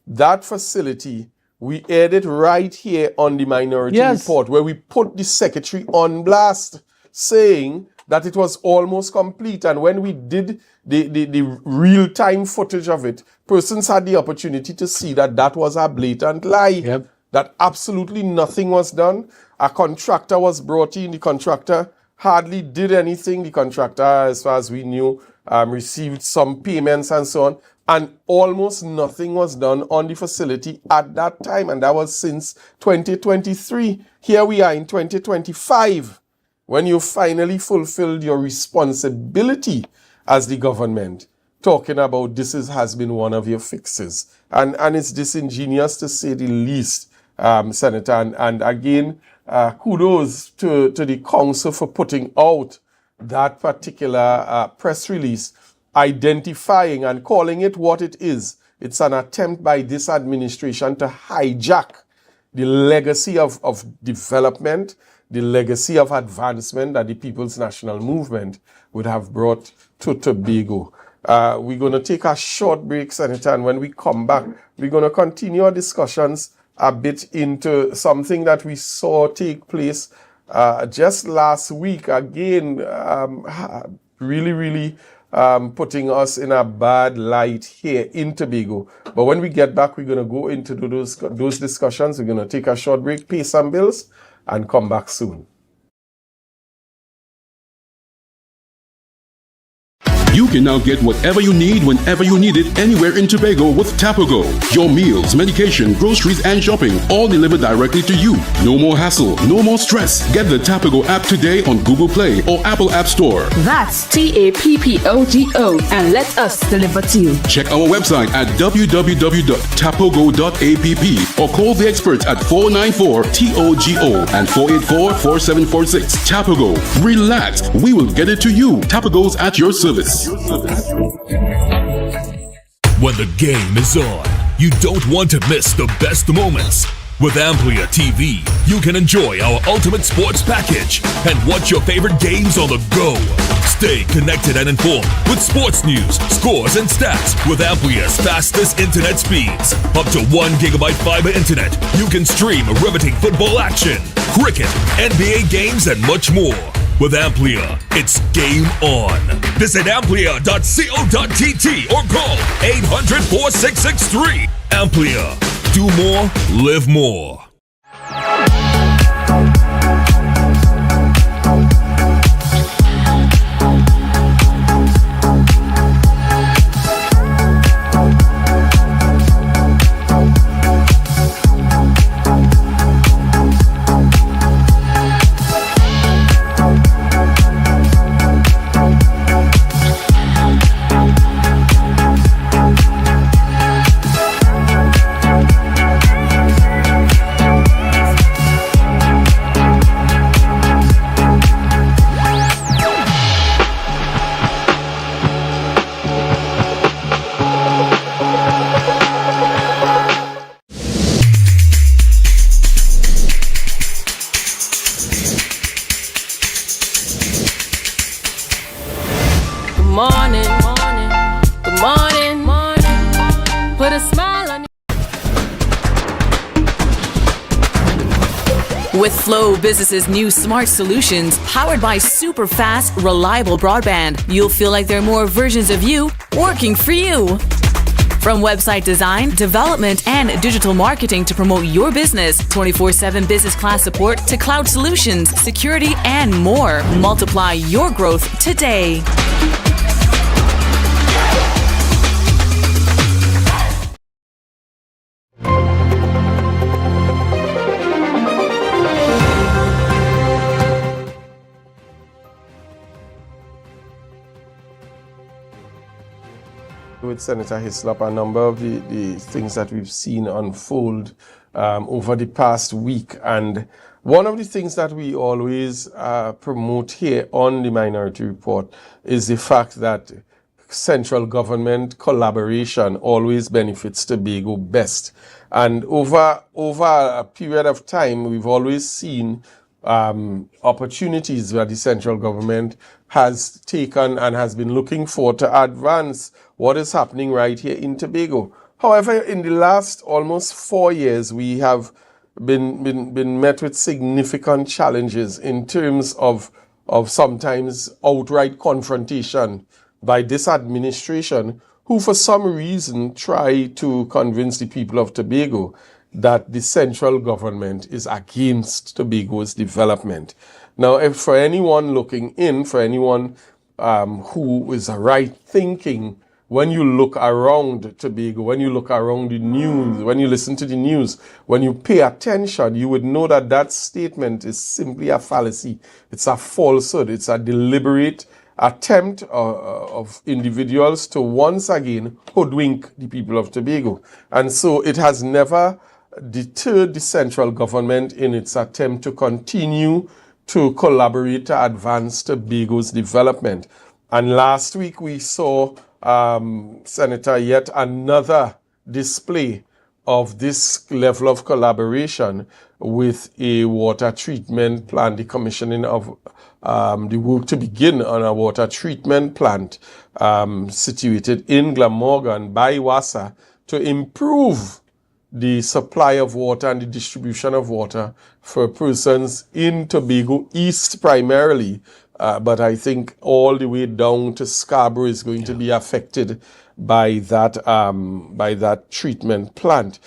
that facility we aired it right here on the Minority Report, where we put the secretary on blast, saying that it was almost complete. And when we did the real-time footage of it, persons had the opportunity to see that that was a blatant lie, that absolutely nothing was done. A contractor was brought in. The contractor hardly did anything. The contractor, as far as we knew, received some payments and so on. And almost nothing was done on the facility at that time. And that was since 2023. Here we are in 2025, when you finally fulfilled your responsibility as the government, talking about has been one of your fixes. And it's disingenuous, to say the least, Senator. And again, kudos to the council for putting out that particular press release, identifying and calling it what it is. It's an attempt by this administration to hijack the legacy of development, the legacy of advancement that the People's National Movement would have brought to Tobago. We're going to take a short break, Senator, and when we come back, we're going to continue our discussions a bit into something that we saw take place just last week. Again, really putting us in a bad light here in Tobago. But when we get back, we're going to go into those discussions. We're going to take a short break, pay some bills, and come back soon. You can now get whatever you need whenever you need it anywhere in Tobago with Tobago. Your meals, medication, groceries, and shopping all delivered directly to you. No more hassle, no more stress. Get the Tobago app today on Google Play or Apple App Store. That's TAPPOGO, and let us deliver to you. Check our website at www.tapogo.app or call the experts at 494-TOGO and 484-4746. Tobago. Relax. We will get it to you. Tobago's at your service. When the game is on, you don't want to miss the best moments. With AMPLIA TV, you can enjoy our ultimate sports package and watch your favorite games on the go. Stay connected and informed with sports news, scores, and stats with AMPLIA's fastest internet speeds. Up to 1 gigabyte fiber internet, you can stream riveting football action, cricket, NBA games, and much more. With AMPLIA, it's game on. Visit amplia.co.tt or call 800-4663. AMPLIA. Do more, live more. With Flow Business's new smart solutions, powered by super fast, reliable broadband, you'll feel like there are more versions of you working for you. From website design, development, and digital marketing to promote your business, 24/7 business class support to cloud solutions, security, and more. Multiply your growth today. With Senator Hislop, a number of the things that we've seen unfold over the past week. And one of the things that we always promote here on the Minority Report is the fact that central government collaboration always benefits Tobago best. And over a period of time, we've always seen opportunities where the central government has taken and has been looking for to advance what is happening right here in Tobago. However, in the last almost 4 years, we have been met with significant challenges in terms of sometimes outright confrontation by this administration, who for some reason try to convince the people of Tobago that the central government is against Tobago's development. Now, if for anyone looking in, for anyone who is right thinking, when you look around Tobago, when you look around the news, when you listen to the news, when you pay attention, you would know that that statement is simply a fallacy. It's a falsehood. It's a deliberate attempt of individuals to once again hoodwink the people of Tobago. And so it has never deterred the central government in its attempt to continue to collaborate to advance Tobago's development. And last week we saw, Senator, yet another display of this level of collaboration with a water treatment plant, the commissioning of the work to begin on a water treatment plant situated in Glamorgan by WASA to improve the supply of water and the distribution of water for persons in Tobago East primarily, but I think all the way down to Scarborough is going to be affected by that treatment plant.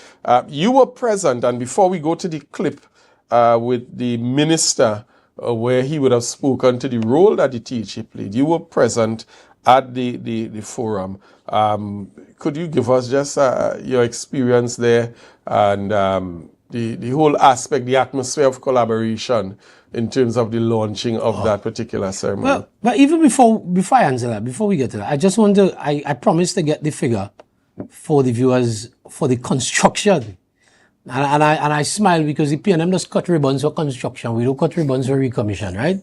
You were present, and before we go to the clip with the minister, where he would have spoken to the role that the THA played, you were present at the forum. Could you give us just your experience there and the whole aspect, the atmosphere of collaboration in terms of the launching of that particular ceremony? Well, but even before I answer that, before we get to that, I just want to, I promised to get the figure for the viewers for the construction. And I smile because the PNM does cut ribbons for construction. We don't cut ribbons for recommission, right?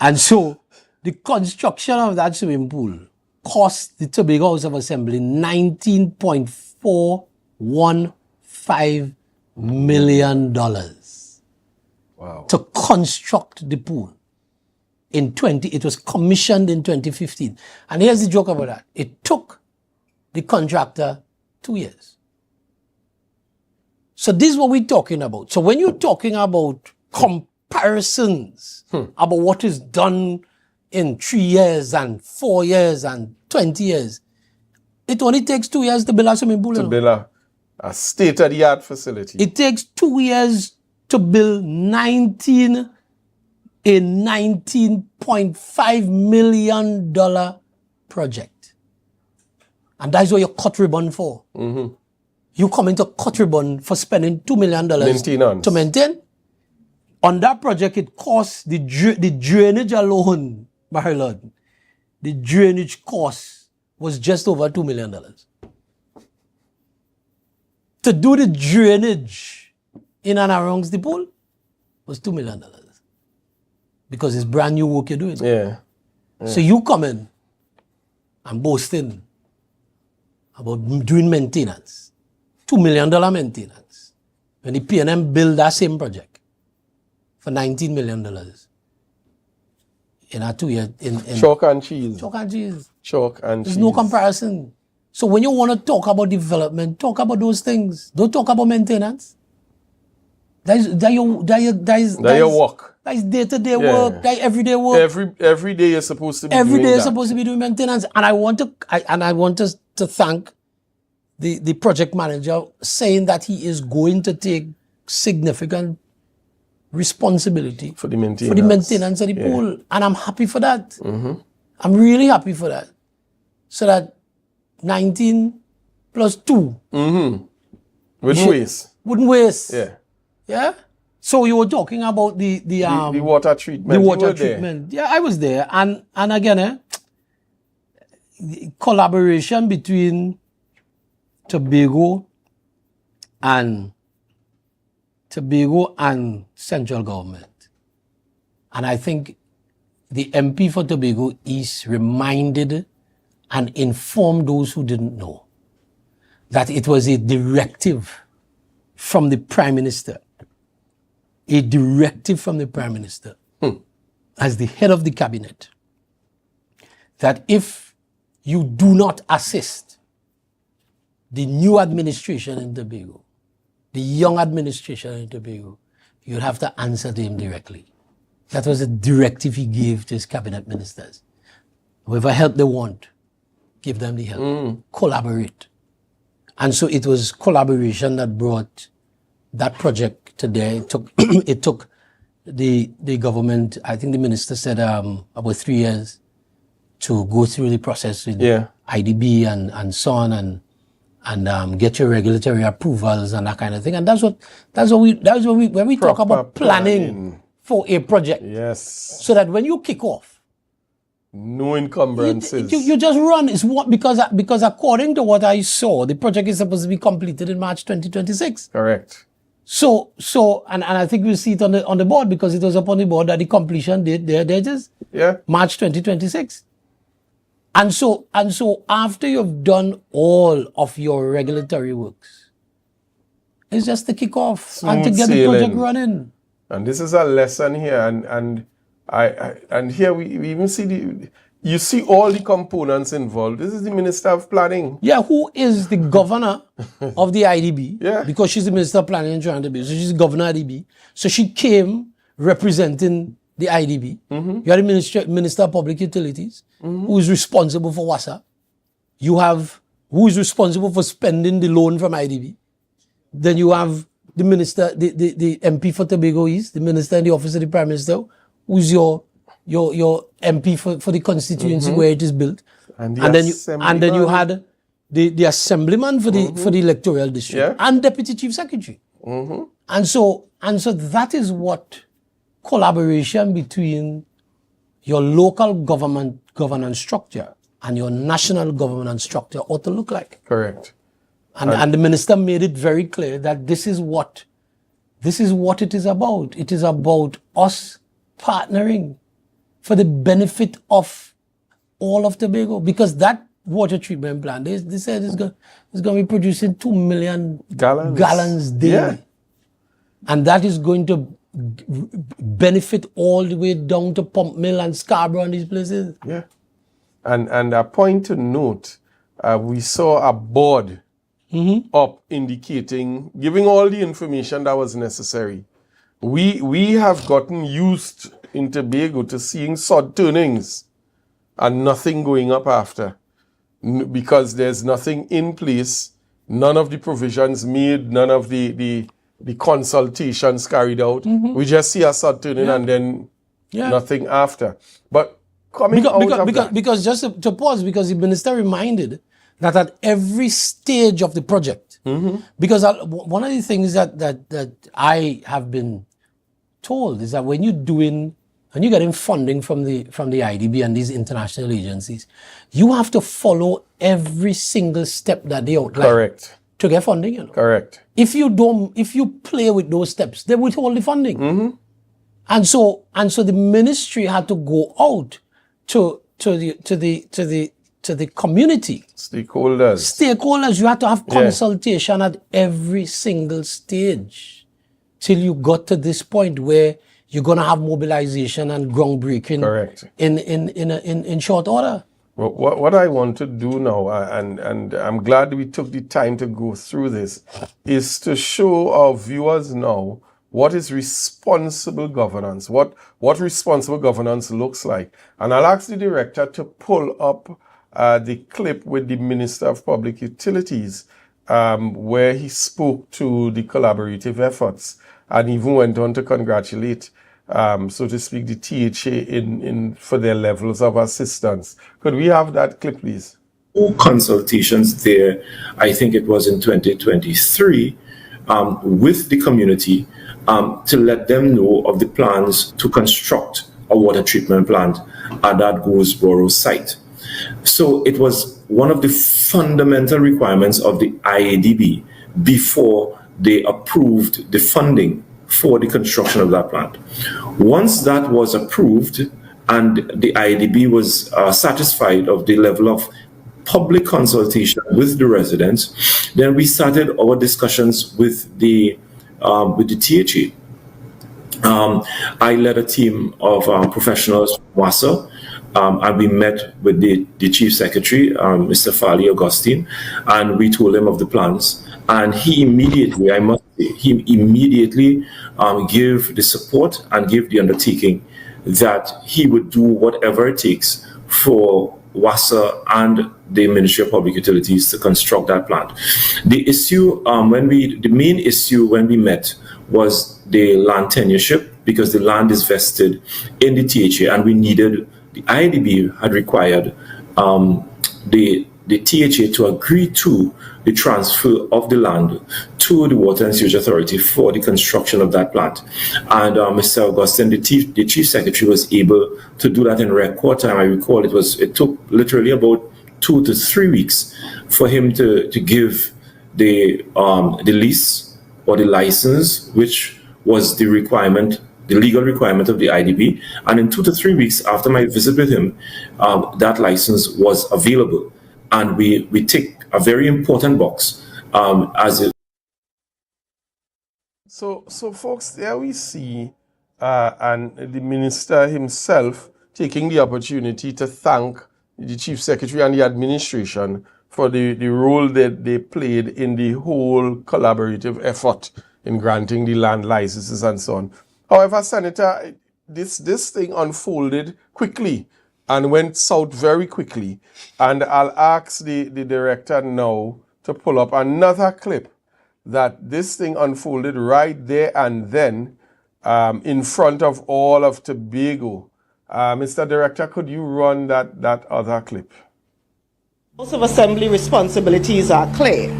And so the construction of that swimming pool cost the Tobago House of Assembly $19.415 million. Wow. To construct the pool. It was commissioned in 2015. And here's the joke about that. It took the contractor 2 years. So this is what we're talking about. So when you're talking about comparisons about what is done in 3 years and 4 years and 20 years, it only takes 2 years to build a swimming pool. To build a state-of-the-art facility. It takes 2 years to build $19.5 million project. And that's what you cut ribbon for. Mm-hmm. You come into cut ribbon for spending $2 million to maintain. On that project, it costs the drainage alone, my lord. The drainage cost was just over $2 million. To do the drainage in and around the pool was $2 million. Because it's brand new work you're doing. Yeah. So you come in and boasting about doing maintenance. $2 million maintenance. When the PNM built that same project for $19 million in a 2 year. Chalk and cheese. Chalk and cheese. Chalk and There's cheese. no comparison. So when you want to talk about development, talk about those things. Don't talk about maintenance. That is your work. That is day-to-day work. That is everyday work. Every day you're supposed to be every doing day that. You're supposed to be doing maintenance. And I want to thank the project manager, saying that he is going to take significant responsibility for the maintenance of the pool. And I'm happy for that. Mm-hmm. I'm really happy for that. So that 19 plus 2 wouldn't waste. Wouldn't waste. Yeah. Yeah? So you were talking about the water treatment. The water treatment. There. Yeah, I was there. And again, the collaboration between Tobago and central government. And I think the MP for Tobago East reminded and informed those who didn't know that it was a directive from the Prime Minister. A directive from the Prime Minister as the head of the cabinet that if you do not assist the new administration in Tobago, the young administration in Tobago, you'd have to answer to him directly. That was a directive he gave to his cabinet ministers. Whatever help they want, give them the help. Collaborate. And so it was collaboration that brought that project today. It took the government, I think the minister said about 3 years to go through the process with IDB and so on and get your regulatory approvals and that kind of thing. And that's what when we talk about planning for a project. Yes. So that when you kick off, no encumbrances. You just run. It's what because according to what I saw, the project is supposed to be completed in March 2026. Correct. So and I think we'll see it on the board because it was up on the board that the completion date there it is. Yeah. March 2026. And so after you've done all of your regulatory works, it's just to kick off and to get the project running. And this is a lesson here, and here we even see you see all the components involved. This is the Minister of Planning. Yeah, who is the governor of the IDB? Yeah. Because she's the Minister of Planning and trying to be. So she's the governor of IDB. So she came representing the IDB. You have the Minister of Public Utilities, who is responsible for WASA. You have who is responsible for spending the loan from IDB. Then you have the minister, the MP for Tobago East, the minister in the office of the Prime Minister, who's your MP for the constituency where it is built. And then you had the assemblyman for the electoral district and deputy chief secretary. And so that is what collaboration between your local governance structure and your national governance structure ought to look like. Correct. And the minister made it very clear that this is what it is about. It is about us partnering for the benefit of all of Tobago, because that water treatment plant, they said it's going to be producing 2 million gallons daily. Yeah. And that is going to benefit all the way down to Pump Mill and Scarborough and these places. Yeah. And a point to note, we saw a board up indicating, giving all the information that was necessary. We have gotten used in Tobago to seeing sod turnings and nothing going up after, because there's nothing in place, none of the provisions made, none of the consultations carried out. We just see a sod turning and then nothing after. But because just to pause, because the minister reminded that at every stage of the project, because one of the things that I have been told is that when you're getting funding from the IDB and these international agencies, you have to follow every single step that they outline. Correct. To get funding, you know. Correct. If you play with those steps, they withhold the funding. And so the ministry had to go out to the community. Stakeholders, you had to have consultation at every single stage till you got to this point where you're going to have mobilization and groundbreaking. Correct. In short order. Well, what I want to do now, and I'm glad we took the time to go through this, is to show our viewers now what is responsible governance, what responsible governance looks like. And I'll ask the director to pull up the clip with the Minister of Public Utilities, where he spoke to the collaborative efforts and even went on to congratulate, so to speak, the THA in for their levels of assistance. Could we have that clip, please? Consultations there, I think it was in 2023, with the community to let them know of the plans to construct a water treatment plant at that Goldsboro site. So it was one of the fundamental requirements of the IADB before they approved the funding for the construction of that plant. Once that was approved and the IADB was satisfied of the level of public consultation with the residents, then we started our discussions with the THA. I led a team of professionals from WASA and we met with the Chief Secretary, Mr. Farley Augustine, and we told him of the plans. And he immediately, I must say, gave the support and gave the undertaking that he would do whatever it takes for WASA and the Ministry of Public Utilities to construct that plant. The issue, the main issue when we met was the land tenureship, because the land is vested in the THA, and we needed, the IDB had required the THA to agree to the transfer of the land to the Water and Sewage Authority for the construction of that plant. And Mr. Augustine, the Chief Secretary, was able to do that in record time. I recall it took literally about 2 to 3 weeks for him to give the lease or the license, which was the requirement, the legal requirement of the IDB. And in 2 to 3 weeks after my visit with him, that license was available. And we tick a very important box as it. So folks, there we see, and the minister himself taking the opportunity to thank the Chief Secretary and the administration for the role that they played in the whole collaborative effort in granting the land licenses and so on. However, Senator, this thing unfolded quickly and went south very quickly. And I'll ask the director now to pull up another clip that this thing unfolded right there and then in front of all of Tobago. Mr. Director, could you run that other clip? House of Assembly responsibilities are clear.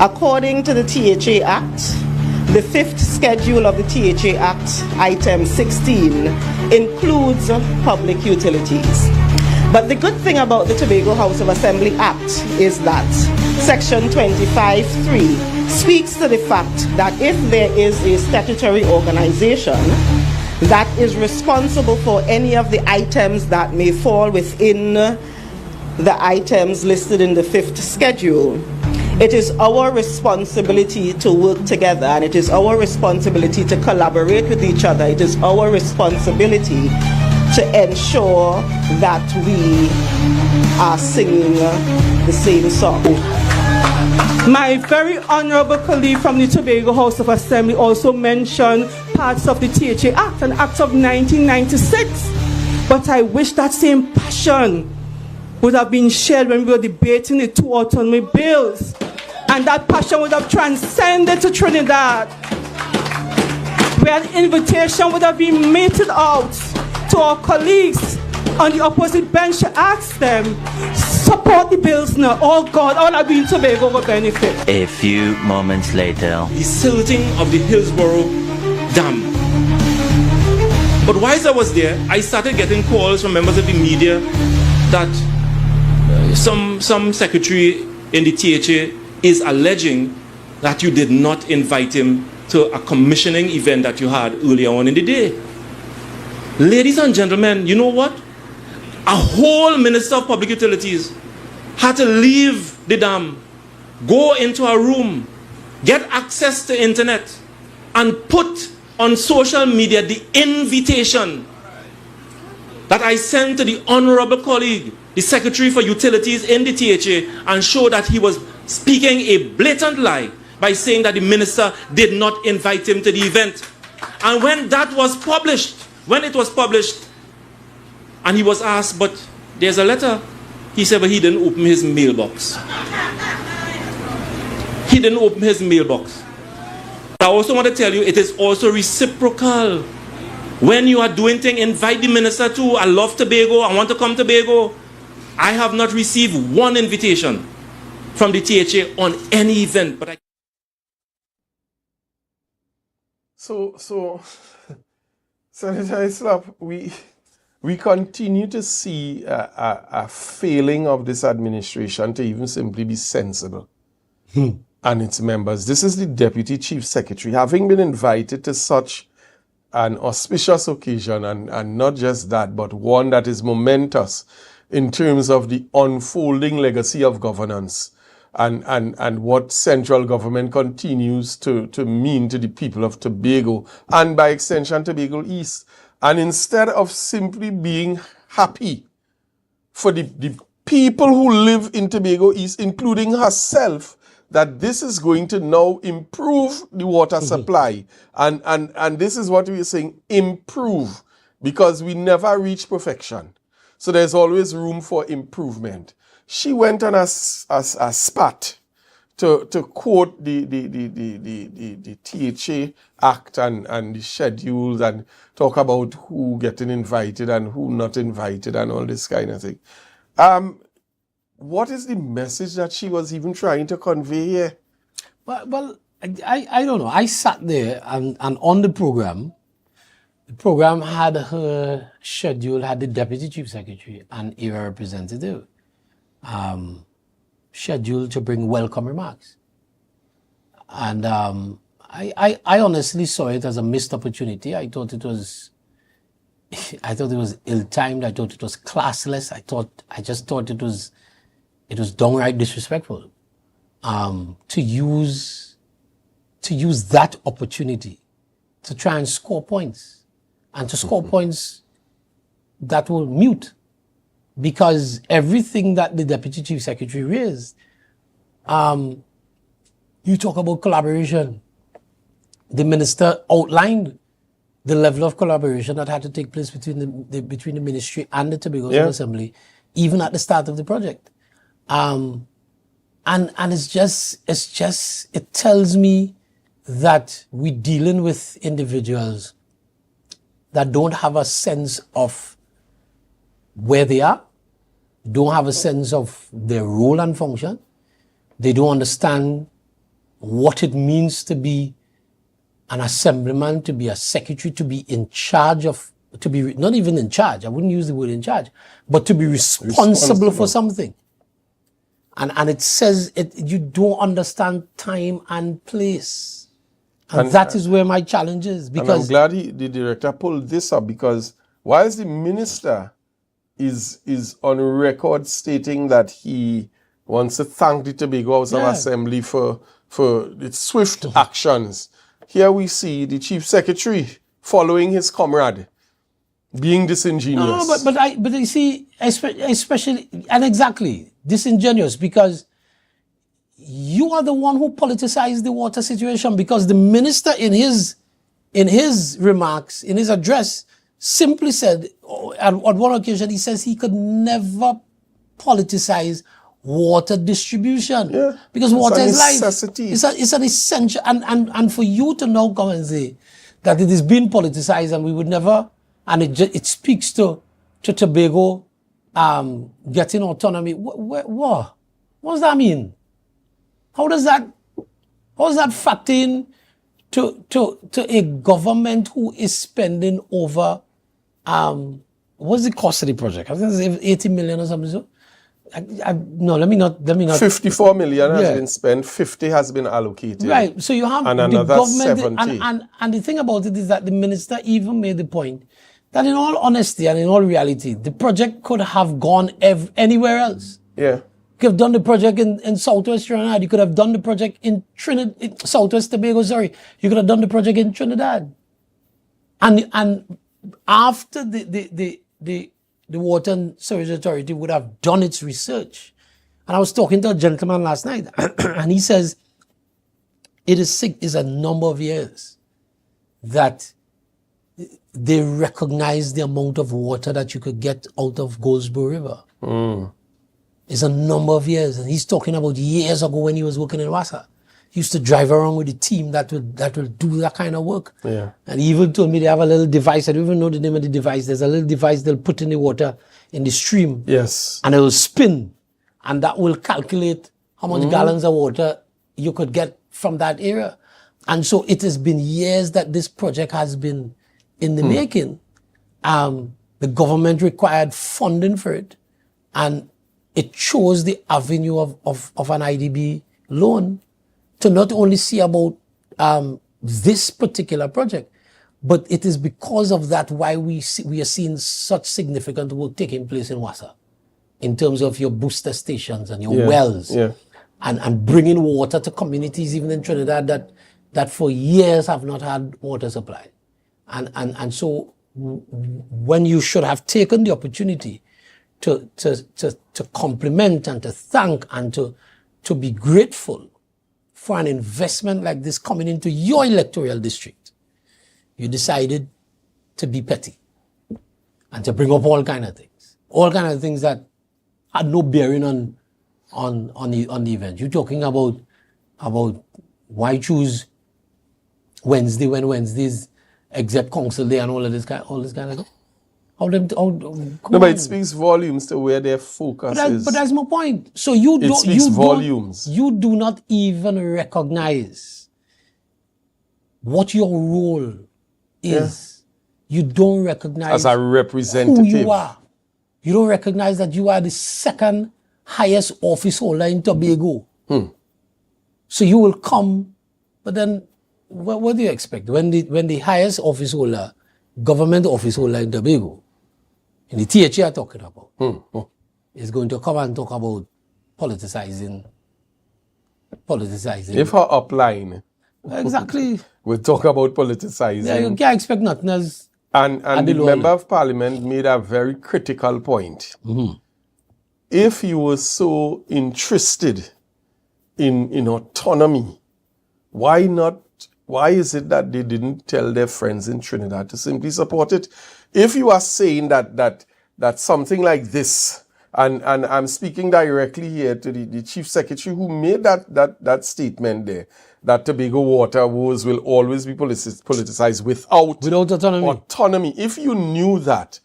According to the THA Act, the 5th schedule of the THA Act, item 16, includes public utilities. But the good thing about the Tobago House of Assembly Act is that Section 25(3) speaks to the fact that if there is a statutory organization that is responsible for any of the items that may fall within the items listed in the 5th schedule, it is our responsibility to work together, and it is our responsibility to collaborate with each other. It is our responsibility to ensure that we are singing the same song. My very honorable colleague from the Tobago House of Assembly also mentioned parts of the THA Act, an act of 1996. But I wish that same passion would have been shared when we were debating the 2 autonomy bills. And that passion would have transcended to Trinidad, where an invitation would have been meted out to our colleagues on the opposite bench to ask them, support the bills now. Oh God, all of in Tobago will benefit. A few moments later. The silting of the Hillsborough Dam. But whilst I was there, I started getting calls from members of the media that some secretary in the THA is alleging that you did not invite him to a commissioning event that you had earlier on in the day. Ladies and gentlemen, you know what? A whole Minister of Public Utilities had to leave the dam, go into a room, get access to internet, and put on social media the invitation that I sent to the honorable colleague, the Secretary for Utilities in the THA, and show that he was speaking a blatant lie by saying that the minister did not invite him to the event. And when that was published, and he was asked, but there's a letter, he said, but he didn't open his mailbox. He didn't open his mailbox. I also want to tell you, it is also reciprocal. When you are doing things, invite the minister to, I love Tobago, I want to come to Tobago. I have not received one invitation from the THA on any event. But So Senator Islap, we continue to see a failing of this administration to even simply be sensible and its members. This is the Deputy Chief Secretary, having been invited to such an auspicious occasion, and not just that, but one that is momentous in terms of the unfolding legacy of governance and what central government continues to mean to the people of Tobago and by extension Tobago East. And instead of simply being happy for the people who live in Tobago East, including herself, that this is going to now improve the water supply. And this is what we're saying, improve, because we never reach perfection. So there's always room for improvement. She went on a spat to quote the THA Act and the schedules and talk about who getting invited and who not invited and all this kind of thing. What is the message that she was even trying to convey here? Well, I don't know. I sat there and on the program had her schedule, had the Deputy Chief Secretary and ERA representative scheduled to bring welcome remarks. And I honestly saw it as a missed opportunity. I thought it was ill-timed. I thought it was classless. I just thought it was downright disrespectful to use that opportunity to try and score points, and to score points that will mute, because everything that the Deputy Chief Secretary raised, you talk about collaboration. The minister outlined the level of collaboration that had to take place between the ministry and the Tobago Assembly, even at the start of the project. And it tells me that we're dealing with individuals that don't have a sense of where they are, don't have a sense of their role and function. They don't understand what it means to be an assemblyman, to be a secretary, to be in charge of, to be not even in charge, I wouldn't use the word in charge, but to be responsible for something. And it says you don't understand time and place. And that is where my challenge is. Because I'm glad the director pulled this up, because whilst the minister is on record stating that he wants to thank the Tobago House of Assembly for its swift actions, here we see the Chief Secretary following his comrade, being disingenuous. No, but you see, especially and exactly disingenuous, because you are the one who politicized the water situation, because the minister in his remarks, in his address, simply said, on one occasion, he says he could never politicize water distribution, because water is life. Necessity. It's an essential, and for you to now come and say that it is being politicized and we would never, and it speaks to Tobago getting autonomy. What does that mean? How does that factor in to a government who is spending over what's the cost of the project? I think it's 80 million or something. So no, let me not. 54 million has been spent, 50 has been allocated. Right. So you have and the another government, 70. and the thing about it is that the minister even made the point that in all honesty and in all reality, the project could have gone anywhere else. Yeah. You could have done the project in Southwest Trinidad. You could have done the project in Southwest Tobago, sorry. You could have done the project in Trinidad. And after the Water and Sewage Authority would have done its research. And I was talking to a gentleman last night, and he says it is a number of years that they recognize the amount of water that you could get out of Goldsboro River. It's a number of years. And he's talking about years ago when he was working in Wassa. He used to drive around with a team that will do that kind of work. Yeah. And he even told me they have a little device. I don't even know the name of the device. There's a little device they'll put in the water in the stream. Yes. And it will spin. And that will calculate how much gallons of water you could get from that area. And so it has been years that this project has been in the making. The government required funding for it. And it chose the avenue of an IDB loan to not only see about this particular project, but it is because of that why we are seeing such significant work taking place in Wassa in terms of your booster stations and your wells and bringing water to communities even in Trinidad that for years have not had water supply. And so when you should have taken the opportunity to compliment and to thank and to be grateful for an investment like this coming into your electoral district, you decided to be petty and to bring up all kind of things that had no bearing on the event. You're talking about why choose Wednesday when Wednesday's exec council day and all this kind of stuff. But it speaks volumes to where their focus is. But that's my point. So volumes. You do not even recognize what your role is. Yeah. You don't recognize as a representative who you are. You don't recognize that you are the second highest office holder in Tobago. So you will come, but then what do you expect? When the highest office holder, government office holder in Tobago, in the THA are talking about, is going to come and talk about politicizing. If her upline, exactly, we talk about politicizing. Yeah, you can't expect nothing else. And the member of parliament made a very critical point. If you were so interested in autonomy, why is it that they didn't tell their friends in Trinidad to simply support it? If you are saying that something like this, and I'm speaking directly here to the chief secretary who made that statement there, that Tobago water woes will always be politicized without autonomy. If you knew that,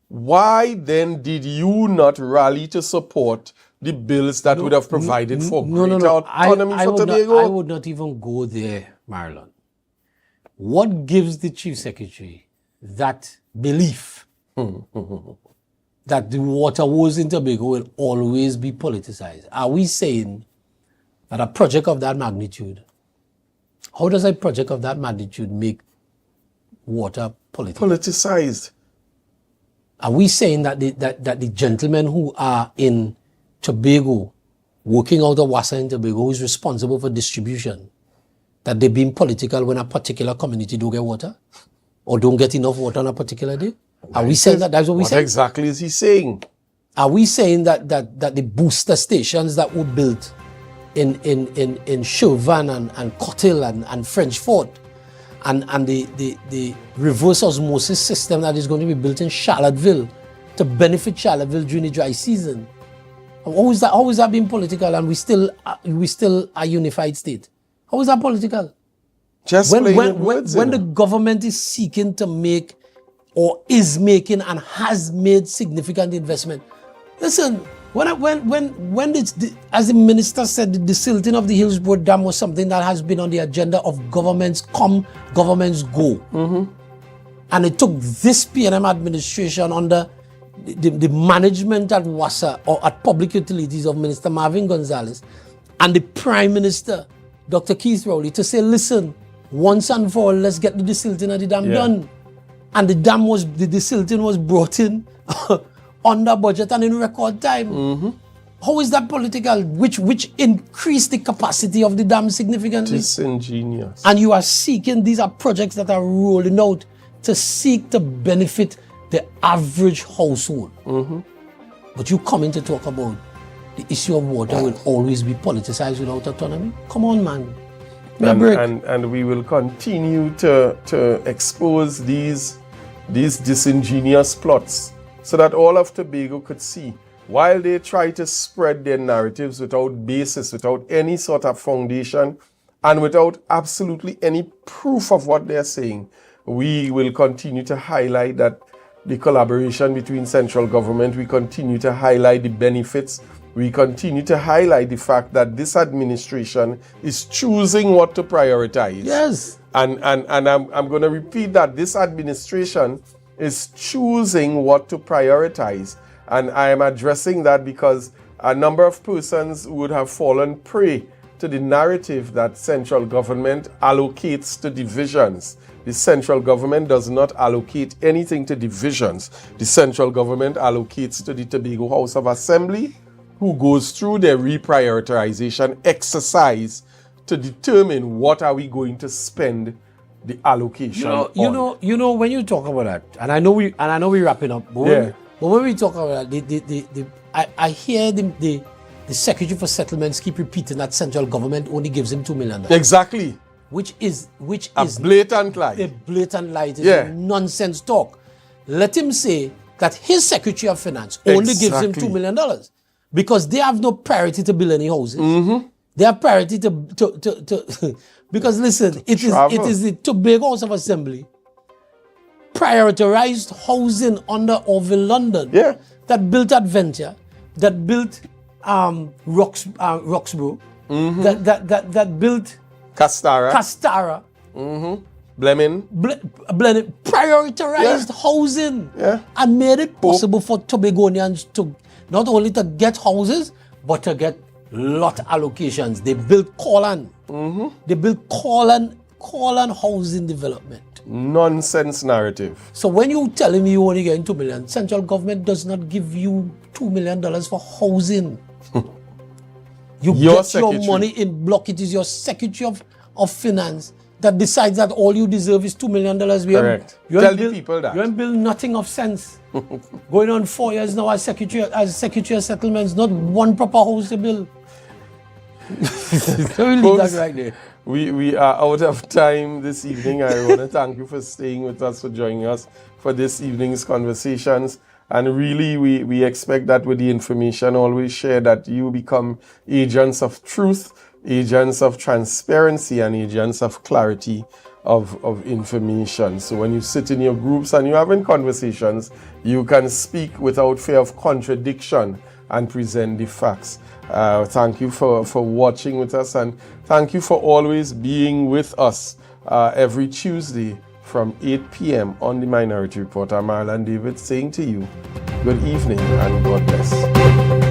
why then did you not rally to support the bills that would have provided for greater autonomy for Tobago? I would not even go there, Marlon. What gives the chief secretary that belief that the water woes in Tobago will always be politicized? Are we saying that a project of that magnitude, how does a project of that magnitude make water politicized? Are we saying that the gentlemen who are in Tobago, working out of Wassa in Tobago, who is responsible for distribution, that they're being political when a particular community don't get water? Or don't get enough water on a particular day? Are we saying that? That's what we say? What exactly is he saying? Are we saying that the booster stations that were built in Chauvin and Cottle and French Fort and the reverse osmosis system that is going to be built in Charlottesville to benefit Charlottesville during the dry season, how is that being political and we still a unified state? How is that political? Just when the government is seeking to make or is making and has made significant investment. Listen, as the minister said, the desilting of the Hillsborough Dam was something that has been on the agenda of governments come, governments go. And it took this PNM administration under the management at WASA or at Public Utilities of Minister Marvin Gonzalez and the Prime Minister, Dr. Keith Rowley, to say, listen, once and for all, let's get the desilting of the dam done. And the desilting was brought in under budget and in record time. How is that political? Which increased the capacity of the dam significantly? Disingenuous. And you are seeking, these are projects that are rolling out to seek to benefit the average household. But you come in to talk about the issue of water will always be politicized without autonomy? Come on, man. And we will continue to expose these disingenuous plots so that all of Tobago could see, while they try to spread their narratives without basis, without any sort of foundation, and without absolutely any proof of what they're saying, we will continue to highlight that the collaboration between central government, we continue to highlight the benefits, we continue to highlight the fact that this administration is choosing what to prioritize. Yes. And I'm going to repeat that this administration is choosing what to prioritize. And I am addressing that because a number of persons would have fallen prey to the narrative that central government allocates to divisions. The central government does not allocate anything to divisions. The central government allocates to the Tobago House of Assembly, who goes through their reprioritization exercise to determine what are we going to spend the allocation. You know, when you talk about that, and I know we're wrapping up. But when we talk about that, I hear the Secretary for Settlements keep repeating that central government only gives him $2 million. Exactly. Which is a blatant lie. A blatant lie. It is a nonsense talk. Let him say that his Secretary of Finance only gives him $2 million because they have no priority to build any houses. Mm-hmm. They have priority to because listen, it is the Tobago House of Assembly prioritized housing under Orville London that built Adventure, that built Roxborough, that built Castara. Mm-hmm. Blenheim. Prioritized housing and made it possible for Tobagonians to not only to get houses, but to get lot allocations. They built Corlan. Mm-hmm. They built Corlan housing development. Nonsense narrative. So when you telling me you only getting $2 million, central government does not give you $2 million for housing. You get your money in block. It is your Secretary of Finance that decides that all you deserve is $2 million. Correct. Tell the people that. You ain't built nothing of sense. Going on 4 years now as Secretary of Settlements, not one proper house to build. So we leave that right there. We are out of time this evening. I want to thank you for staying with us, for joining us for this evening's conversations. And really, we expect that with the information always shared, that you become agents of truth, agents of transparency, and agents of clarity of information. So when you sit in your groups and you're having conversations, you can speak without fear of contradiction and present the facts. Thank you for watching with us, and thank you for always being with us every Tuesday from 8 p.m. on the Minority Report. I'm Marlon David saying to you, good evening and God bless.